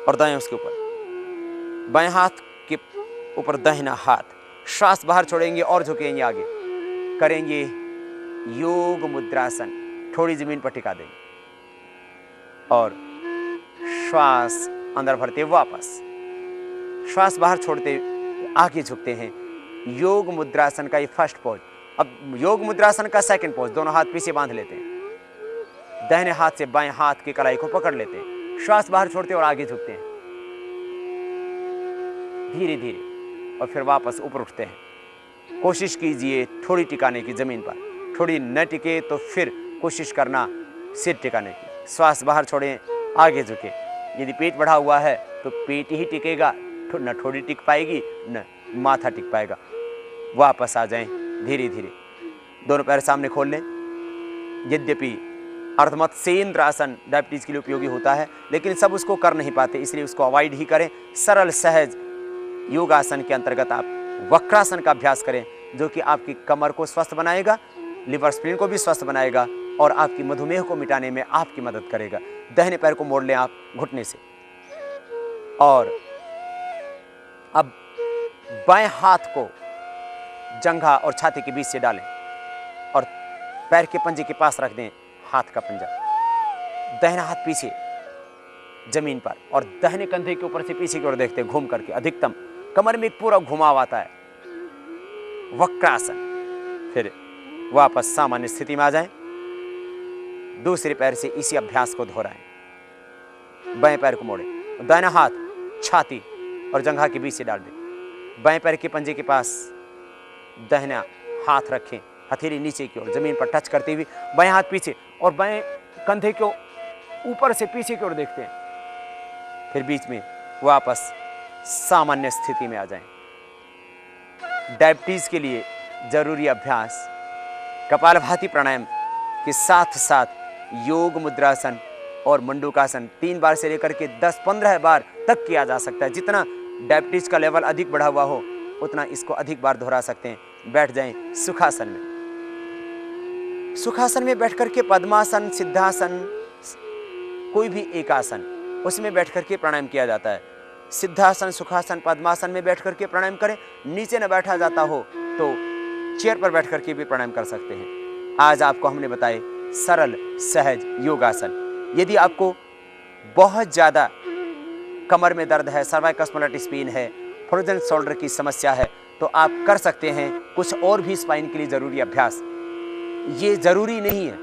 और दाएं उसके ऊपर। बाएं हाथ के ऊपर दाहिना हाथ। श्वास बाहर छोड़ेंगे और झुकेंगे आगे, करेंगे योग मुद्रासन। थोड़ी जमीन पर टिका देंगे और श्वास अंदर भरते वापस, श्वास बाहर छोड़ते आगे झुकते हैं। योग मुद्रासन का ये फर्स्ट पोज। अब योग मुद्रासन का सेकंड पोज, दोनों हाथ पीछे बांध लेते हैं, दाहिने हाथ से बाएं हाथ की कलाई को पकड़ लेते हैं, श्वास बाहर छोड़ते और आगे झुकते हैं धीरे धीरे, और फिर वापस ऊपर उठते हैं। कोशिश कीजिए थोड़ी टिकाने की जमीन पर, थोड़ी न टिके तो फिर कोशिश करना सिर टिकाने की। श्वास बाहर छोड़ें, आगे झुके। यदि पेट बढ़ा हुआ है तो पेट ही टिकेगा, न थोड़ी टिक पाएगी न माथा टिक पाएगा। वापस आ जाएं धीरे धीरे, दोनों पैर सामने खोल लें। यद्यपि अर्धमत्स्येंद्र आसन डायबिटीज के लिए उपयोगी होता है, लेकिन सब उसको कर नहीं पाते, इसलिए उसको अवॉइड ही करें। सरल सहज योगासन के अंतर्गत आप वक्रासन का अभ्यास करें, जो कि आपकी कमर को स्वस्थ बनाएगा, लिवर स्प्लीन को भी स्वस्थ बनाएगा और आपकी मधुमेह को मिटाने में आपकी मदद करेगा। दाहिने पैर को मोड़ लें आप घुटने से और अब बाएं हाथ को जंघा और छाती के बीच से डालें और पैर के पंजे के पास रख दें हाथ का पंजा। दाहिना हाथ पीछे जमीन पर और दाहिने कंधे के ऊपर से पीछे की ओर देखते हैं घूम करके। अधिकतम कमर में एक पूरा घुमाव आता है, वक्रासन। फिर वापस सामान्य स्थिति में आ जाएं। दूसरे पैर से इसी अभ्यास को दोहराएं। बाएं पैर को मोड़ें, दाहिना हाथ छाती और जंघा के बीच से डाल दें। बाएं पैर के पंजे के पास दाहिना हाथ रखें, हथेली नीचे की ओर जमीन पर टच करते हुए बाएं हाथ पीछे और बाएं कंधे को ऊपर से पीछे की ओर देखते हैं। फिर बीच में वापस सामान्य स्थिति में आ जाएं। डायबिटीज के लिए जरूरी अभ्यास कपालभाति प्राणायाम के साथ साथ योग मुद्रासन और मंडूकासन 3 बार से लेकर के 10-15 बार तक किया जा सकता है। जितना डायबिटीज का लेवल अधिक बढ़ा हुआ हो उतना इसको अधिक बार दोहरा सकते हैं। बैठ जाएं सुखासन में। सुखासन में बैठ करके पद्मासन, सिद्धासन, कोई भी एक आसन उसमें बैठ करके प्राणायाम किया जाता है। सिद्धासन, सुखासन, पद्मासन में बैठ करके प्राणायाम करें। नीचे न बैठा जाता हो तो चेयर पर बैठ करके भी प्राणायाम कर सकते हैं। आज आपको हमने बताए सरल सहज योगासन। यदि आपको बहुत ज़्यादा कमर में दर्द है, सर्वाइकल स्पॉन्डिलाइटिस पेन है, फ्रोजन शोल्डर की समस्या है तो आप कर सकते हैं कुछ और भी स्पाइन के लिए ज़रूरी अभ्यास। ये ज़रूरी नहीं है,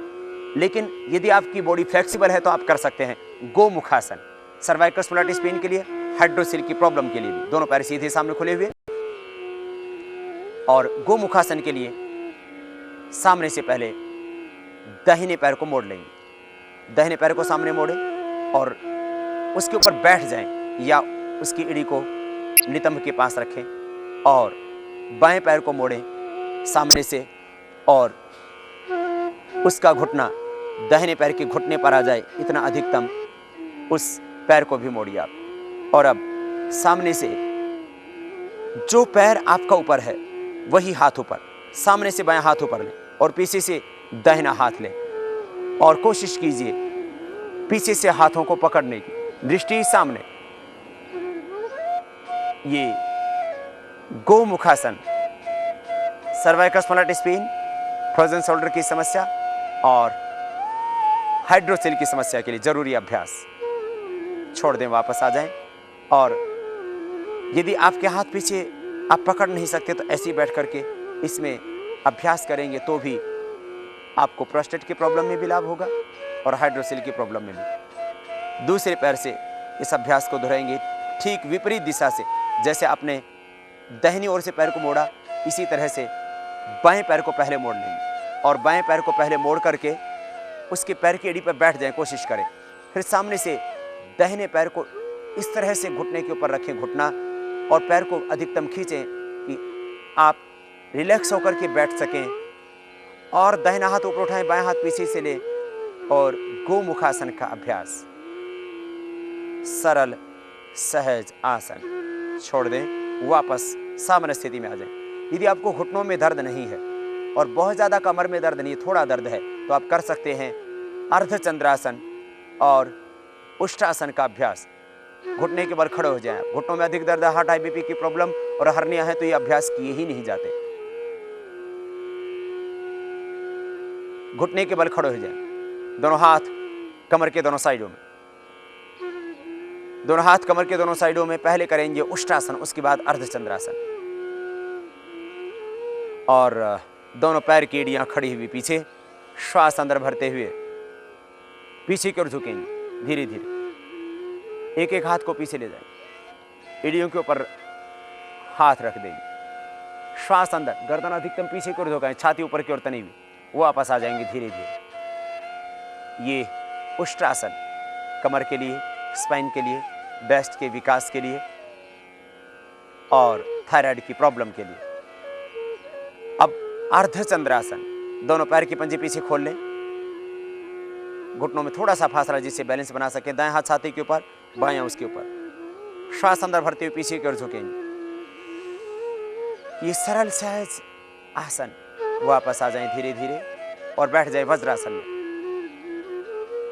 लेकिन यदि आपकी बॉडी फ्लेक्सिबल है तो आप कर सकते हैं। गोमुखासन सर्वाइकल स्पॉन्डिलाइटिस पेन के लिए, हाइड्रोसिल की प्रॉब्लम के लिए भी, दोनों पैर सीधे सामने खुले हुए। और गोमुखासन के लिए सामने से पहले दाहिने पैर को मोड़ लेंगे। दाहिने पैर को सामने मोड़ें और उसके ऊपर बैठ जाएं या उसकी एड़ी को नितंब के पास रखें और बाएं पैर को मोड़ें सामने से और उसका घुटना दाहिने पैर के घुटने पर आ जाए, इतना अधिकतम उस पैर को भी मोड़िए आप। और अब सामने से जो पैर आपका ऊपर है वही हाथ ऊपर, सामने से बायां हाथ ऊपर लें और पीछे से दाहिना हाथ लें और कोशिश कीजिए पीछे से हाथों को पकड़ने की, दृष्टि सामने। ये गोमुखासन cervical spondylitis pain, frozen shoulder की समस्या और हाइड्रोसिल की समस्या के लिए जरूरी अभ्यास। छोड़ दें, वापस आ जाएं। और यदि आपके हाथ पीछे आप पकड़ नहीं सकते तो ऐसे ही बैठ करके इसमें अभ्यास करेंगे तो भी आपको प्रोस्टेट की प्रॉब्लम में भी लाभ होगा और हाइड्रोसिल की प्रॉब्लम में भी। दूसरे पैर से इस अभ्यास को दोहराएंगे ठीक विपरीत दिशा से। जैसे आपने दाहिनी ओर से पैर को मोड़ा, इसी तरह से बाएं पैर को पहले मोड़ लेंगे और बाएं पैर को पहले मोड़ करके उसके पैर की एड़ी पर बैठ जाएं, कोशिश करें। फिर सामने से दाहिने पैर को इस तरह से घुटने के ऊपर रखें, घुटना, और पैर को अधिकतम खींचें कि आप रिलैक्स होकर के बैठ सकें। और दाहिना हाथ ऊपर उठाएं, बाएं हाथ पीछे से लें और गोमुखासन का अभ्यास। सरल सहज आसन। छोड़ दें, वापस सामान्य स्थिति में आ जाएं। यदि आपको घुटनों में दर्द नहीं है और बहुत ज़्यादा कमर में दर्द नहीं है, थोड़ा दर्द है, तो आप कर सकते हैं अर्धचंद्रासन और उष्टासन का अभ्यास। घुटने के बल खड़े हो जाएं। घुटनों में अधिक दर्द है, हार्ट, हाई बीपी की प्रॉब्लम और हर्निया है तो ये अभ्यास किए ही नहीं जाते। घुटने के बल खड़े हो जाएं। दोनों हाथ कमर के दोनों साइडों में, दोनों हाथ कमर के दोनों साइडों में। पहले करेंगे उष्टासन, उसके बाद अर्धचंद्रासन। और दोनों पैर की एड़ियां खड़ी हुई पीछे, श्वास अंदर भरते हुए पीछे की ओर झुकेंगे धीरे धीरे। एक एक हाथ को पीछे ले जाएंगे, एड़ियों के ऊपर हाथ रख देंगे। श्वास अंदर, गर्दन अधिकतम पीछे की ओर झुकाएं, छाती ऊपर की ओर तनी हुई, वो वापस आ जाएंगे धीरे धीरे। ये उष्टासन कमर के लिए, स्पाइन के लिए, ब्रेस्ट के विकास के लिए और थायराइड की प्रॉब्लम के लिए। अब अर्धचंद्रासन, दोनों पैर के पंजे पीछे खोल लें, घुटनों में थोड़ा सा फासला जिससे बैलेंस बना सके। दाएं हाथ छाती के ऊपर, बायां उसके ऊपर। श्वास अंदर भरते हुए पीछे की ओर झुकेंगे। ये सरल सहज आसन। वापस आ जाएं धीरे धीरे और बैठ जाएं वज्रासन में।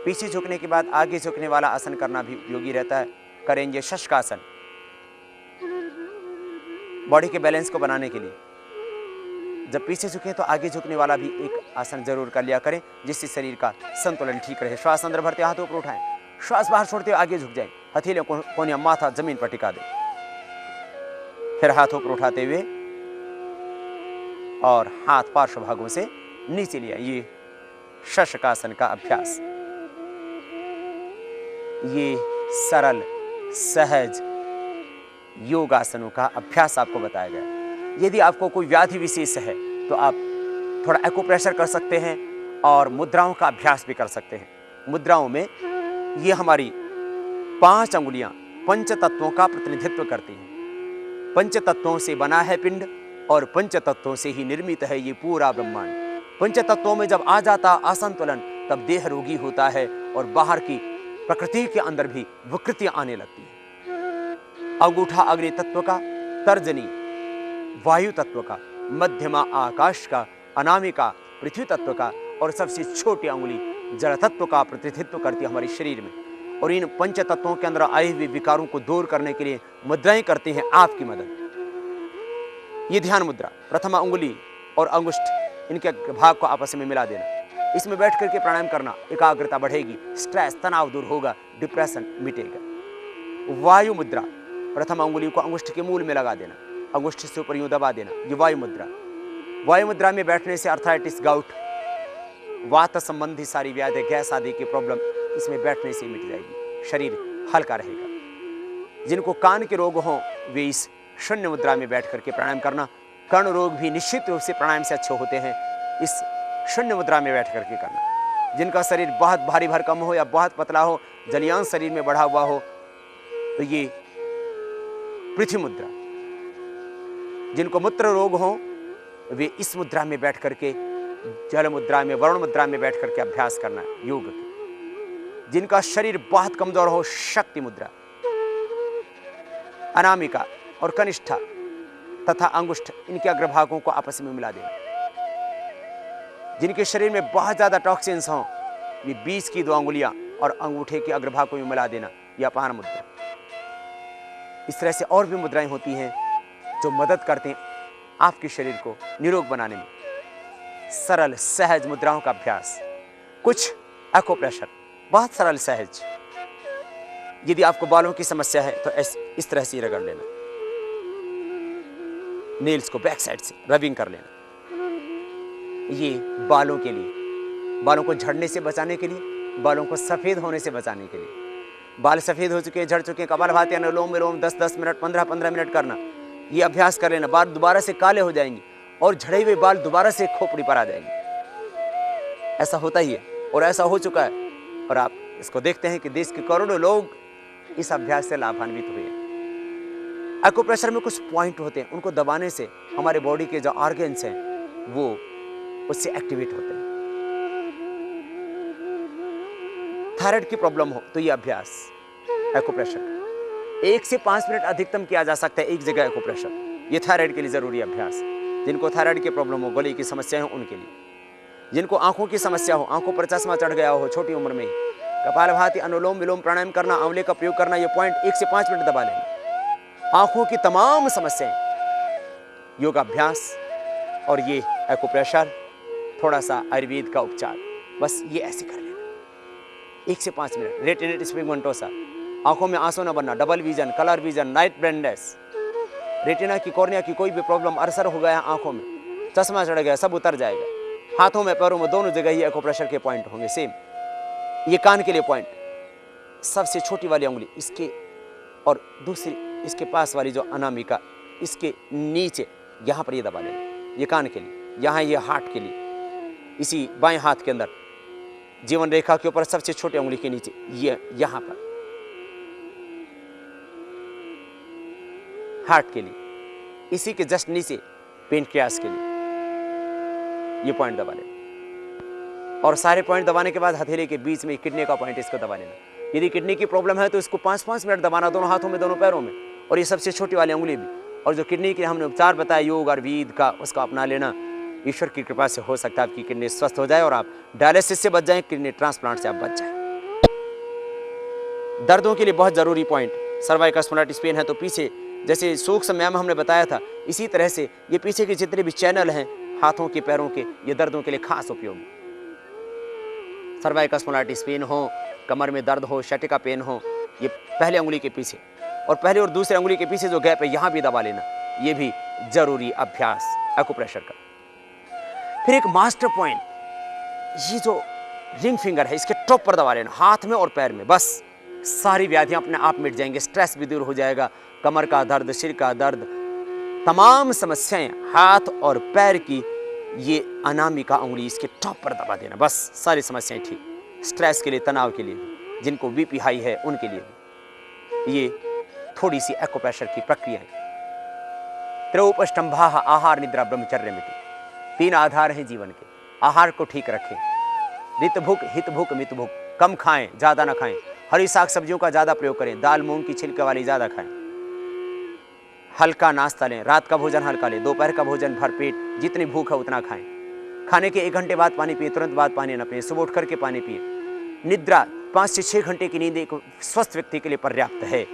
पीछे झुकने के बाद आगे झुकने वाला आसन करना भी उपयोगी रहता है। करेंगे शशकासन। बॉडी के बैलेंस को बनाने के लिए जब पीछे झुकें तो आगे झुकने वाला भी एक आसन जरूर कर लिया करें, जिससे शरीर का संतुलन ठीक रहे। श्वास अंदर भरते हाथों ऊपर उठाएं, श्वास बाहर छोड़ते हुए आगे झुक जाएं, हथेलियों को कोनियां माथा जमीन पर टिका दें, फिर हाथों ऊपर उठाते हुए और हाथ पार्श्व भागों से नीचे लिया। ये शशकासन का अभ्यास, ये सरल सहज योगासनों का अभ्यास आपको बताया गया। यदि आपको कोई व्याधि विशेष है तो आप थोड़ा एक्यूप्रेशर कर सकते हैं और मुद्राओं का अभ्यास भी कर सकते हैं। मुद्राओं में ये हमारी 5 अंगुलियां पंच तत्वों का प्रतिनिधित्व करती हैं। पंच तत्वों से बना है पिंड और पंच तत्वों से ही निर्मित है ये पूरा ब्रह्मांड। पंच तत्वों में जब आ जाता असंतुलन तब देह रोगी होता है और बाहर की प्रकृति के अंदर भी विकृतियां आने लगती हैं। अंगूठा अग्नि तत्व का, तर्जनी वायु तत्व का, मध्यमा आकाश का, अनामिका पृथ्वी तत्व का और सबसे छोटी अंगुली जल तत्व का प्रतिनिधित्व करती है हमारे शरीर में। और इन पंच तत्वों के अंदर आए हुए विकारों को दूर करने के लिए मुद्राएं करती हैं आपकी मदद। ये ध्यान मुद्रा, प्रथमा अंगुली और अंगुष्ठ इनके भाग को आपस में मिला देना, इसमें बैठ करके प्राणायाम करना, एकाग्रता बढ़ेगी, स्ट्रेस तनाव दूर होगा, डिप्रेशन मिटेगा। वायु मुद्रा, प्रथम अंगुली को अंगुष्ठ के मूल में लगा देना, अंगुष्ठ से ऊपर यूं दबा देना, ये वायु मुद्रा। वायु मुद्रा में बैठने से अर्थराइटिस, गाउट, वात संबंधी सारी व्याधि, गैस आदि की प्रॉब्लम इसमें बैठने से मिट जाएगी, शरीर हल्का रहेगा। जिनको कान के रोग हों वे इस शून्य मुद्रा में बैठ करके प्राणायाम करना। कर्ण रोग भी निश्चित रूप से प्राणायाम से अच्छे होते हैं इस शून्य मुद्रा में बैठ करके करना। जिनका शरीर बहुत भारी भरकम हो या बहुत पतला हो, जलियांश शरीर में बढ़ा हुआ हो, तो ये पृथ्वी मुद्रा। जिनको मूत्र रोग हो वे इस मुद्रा में बैठ करके, जल मुद्रा में, वरुण मुद्रा में बैठ करके अभ्यास करना है योग की। जिनका शरीर बहुत कमजोर हो, शक्ति मुद्रा। अनामिका और कनिष्ठा तथा अंगुष्ठ इनके अग्रभागों को आपस में मिला देना। जिनके शरीर में बहुत ज्यादा टॉक्सिन्स हों ये बीच की 2 अंगुलियां और अंगूठे के अग्रभागों में मिला देना, यह अपान मुद्रा। इस तरह से और भी मुद्राएं होती हैं जो मदद करते हैं आपके शरीर को निरोग बनाने में। सरल सहज मुद्राओं का अभ्यास, कुछ एक्यूप्रेशर, बहुत सरल सहज। यदि आपको बालों की समस्या है तो इस तरह से रगड़ लेना, नेल्स को बैक साइड से रबिंग कर लेना। ये बालों के लिए, बालों को झड़ने से बचाने के लिए, बालों को सफेद होने से बचाने के लिए। बाल सफेद हो चुके, झड़ चुके, कपालभाति अनुलोम विलोम 10-10 मिनट, 15-15 मिनट करना, ये अभ्यास कर लेना। बाल दोबारा से काले हो जाएंगे और झड़े हुए बाल दोबारा से खोपड़ी पर आ जाएंगे। ऐसा होता ही है और ऐसा हो चुका है और आप इसको देखते हैं कि देश के करोड़ों लोग इस अभ्यास से लाभान्वित हुए हैं। एक्यूप्रेशर में कुछ पॉइंट होते हैं, उनको दबाने से हमारे बॉडी के जो ऑर्गन्स हैं वो उससे एक्टिवेट होते हैं। थायराइड की प्रॉब्लम हो तो ये अभ्यास एक्यूप्रेशर 1 से 5 मिनट अधिकतम किया जा सकता है एक जगह एक्यूप्रेशर। ये थायराइड के लिए जरूरी अभ्यास। जिनको थायराइड की प्रॉब्लम हो, गले की समस्या हो उनके लिए। जिनको आंखों की समस्या हो, आंखों पर चश्मा चढ़ गया हो छोटी उम्र में ही, कपालभाति अनुलोम विलोम प्राणायाम करना, आंवले का प्रयोग करना, ये पॉइंट 1 से 5 मिनट दबा लेना। आंखों की तमाम समस्याएं योगाभ्यास और ये एक्यूप्रेशर, थोड़ा सा आयुर्वेद का उपचार, बस ये ऐसे कर लेना 1 से 5 मिनट। रेटिनेटिस पिगमेंटोसा, आंखों में आंसू न बनना, double vision, colour vision, night blindness, retina की, कॉर्निया की कोई भी प्रॉब्लम, अल्सर हो गया आंखों में, चश्मा चढ़ गया, सब उतर जाएगा। हाथों में, पैरों में, दोनों जगह ही एक्यूप्रेशर के पॉइंट होंगे सेम। ये कान के लिए पॉइंट, सबसे छोटी वाली उंगली इसके और दूसरी इसके पास वाली जो अनामिका, इसके नीचे यहाँ पर ये दबा लेना। ये कान के लिए, यहाँ ये हार्ट के लिए, इसी बाएं हाथ के अंदर जीवन रेखा के ऊपर सबसे छोटी उंगली के नीचे, ये यहाँ पर हार्ट के लिए, इसी के जस्ट नीचे पेनक्रियास के लिए ये पॉइंट दबा लेना। और सारे पॉइंट दबाने के बाद हथेली के बीच में किडनी का पॉइंट, इसको दबा लेना। यदि किडनी की प्रॉब्लम है तो इसको 5-5 मिनट दबाना, दोनों हाथों में, दोनों पैरों में, और ये सबसे छोटी वाली उंगली भी। और जो किडनी के हमने उपचार बताया योग और वीद का, उसका अपना लेना। ईश्वर की कृपा से हो सकता है आपकी किडनी स्वस्थ हो जाए और आप डायलिसिस से बच जाएं, किडनी ट्रांसप्लांट से आप बच जाएं। दर्दों के लिए बहुत जरूरी पॉइंट, सर्वाइकल स्पॉन्डिलाइटिस पेन है तो पीछे, जैसे सूक्ष्म व्यायाम हमने बताया था इसी तरह से ये पीछे के जितने भी चैनल हैं हाथों के पैरों के, ये दर्दों के लिए खास उपयोगी। सर्वाइकल स्पॉन्डिलाइटिस पेन हो, कमर में दर्द हो, शटिका पेन हो, ये पहले उंगली के पीछे और पहले और दूसरे उंगली के पीछे जो गैप है यहाँ भी दबा लेना, ये भी जरूरी अभ्यास एक्यूप्रेशर का। फिर एक मास्टर पॉइंट, ये जो रिंग फिंगर है इसके टॉप पर दबा लेना, हाथ में और पैर में, बस सारी व्याधियां अपने आप मिट जाएंगे, स्ट्रेस भी दूर हो जाएगा, कमर का दर्द, सिर का दर्द, तमाम समस्याएं हाथ और पैर की, ये अनामिका उंगली इसके टॉप पर दबा देना, बस सारी समस्याएं ठीक। स्ट्रेस के लिए, तनाव के लिए, जिनको बीपी हाई है उनके लिए भी ये थोड़ी सी एक्यूप्रेशर की प्रक्रिया है। त्रयोपष्टंभा आहार निद्रा ब्रह्मचर्य में 3 आधार हैं जीवन के। आहार को ठीक रखें, रित भूख, हित भूख, मित भूख, कम खाएं, ज्यादा ना खाएं, हरी साग सब्जियों का ज्यादा प्रयोग करें, दाल मूंग की छिलके वाली ज्यादा खाएं, हल्का नाश्ता लें, रात का भोजन हल्का लें, दोपहर का भोजन भरपेट, जितनी भूख है उतना खाएं, खाने के 1 घंटे बाद पानी पिए, तुरंत बाद पानी न पिए, सुबह उठ करके पानी पिए। निद्रा 5 से 6 घंटे की नींद एक स्वस्थ व्यक्ति के लिए पर्याप्त है।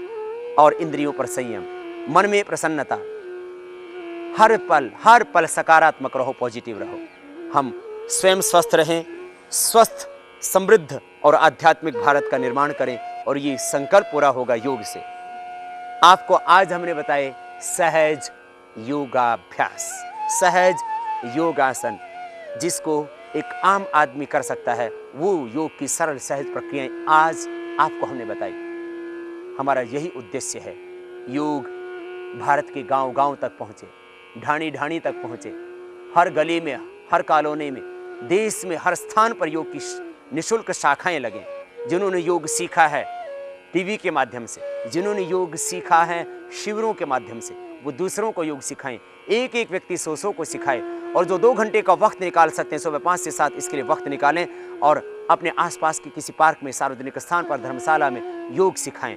और इंद्रियों पर संयम, मन में प्रसन्नता, हर पल सकारात्मक रहो, पॉजिटिव रहो। हम स्वयं स्वस्थ रहें, स्वस्थ, समृद्ध और आध्यात्मिक भारत का निर्माण करें, और ये संकल्प पूरा होगा योग से। आपको आज हमने बताए सहज योगाभ्यास, सहज योगासन, जिसको एक आम आदमी कर सकता है, वो योग की सरल सहज प्रक्रियाएं आज आपको हमने बताई। हमारा यही उद्देश्य है, योग भारत के गांव-गांव तक पहुंचे, ढाणी-ढाणी तक पहुंचे, हर गली में, हर कॉलोनी में, देश में हर स्थान पर योग की निःशुल्क शाखाएं लगें। जिन्होंने योग सीखा है टीवी के माध्यम से, जिन्होंने योग सीखा है शिविरों के माध्यम से, वो दूसरों को योग सिखाएं। एक एक व्यक्ति 100 को सिखाए, और जो 2 घंटे का वक्त निकाल सकते हैं सुबह 5 से 7 इसके लिए वक्त निकालें, और अपने आसपास के किसी पार्क में, सार्वजनिक स्थान पर, धर्मशाला में योग सिखाएं।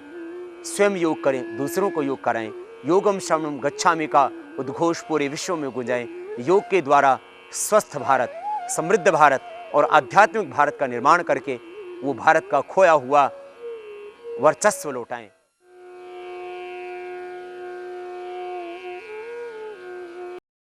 स्वयं योग करें, दूसरों को योग कराएं। योगम शरणम गच्छामि का उद्घोष पूरे विश्व में गूंजाएं। योग के द्वारा स्वस्थ भारत, समृद्ध भारत और आध्यात्मिक भारत का निर्माण करके वो भारत का खोया हुआ वर्चस्व लौटाएं।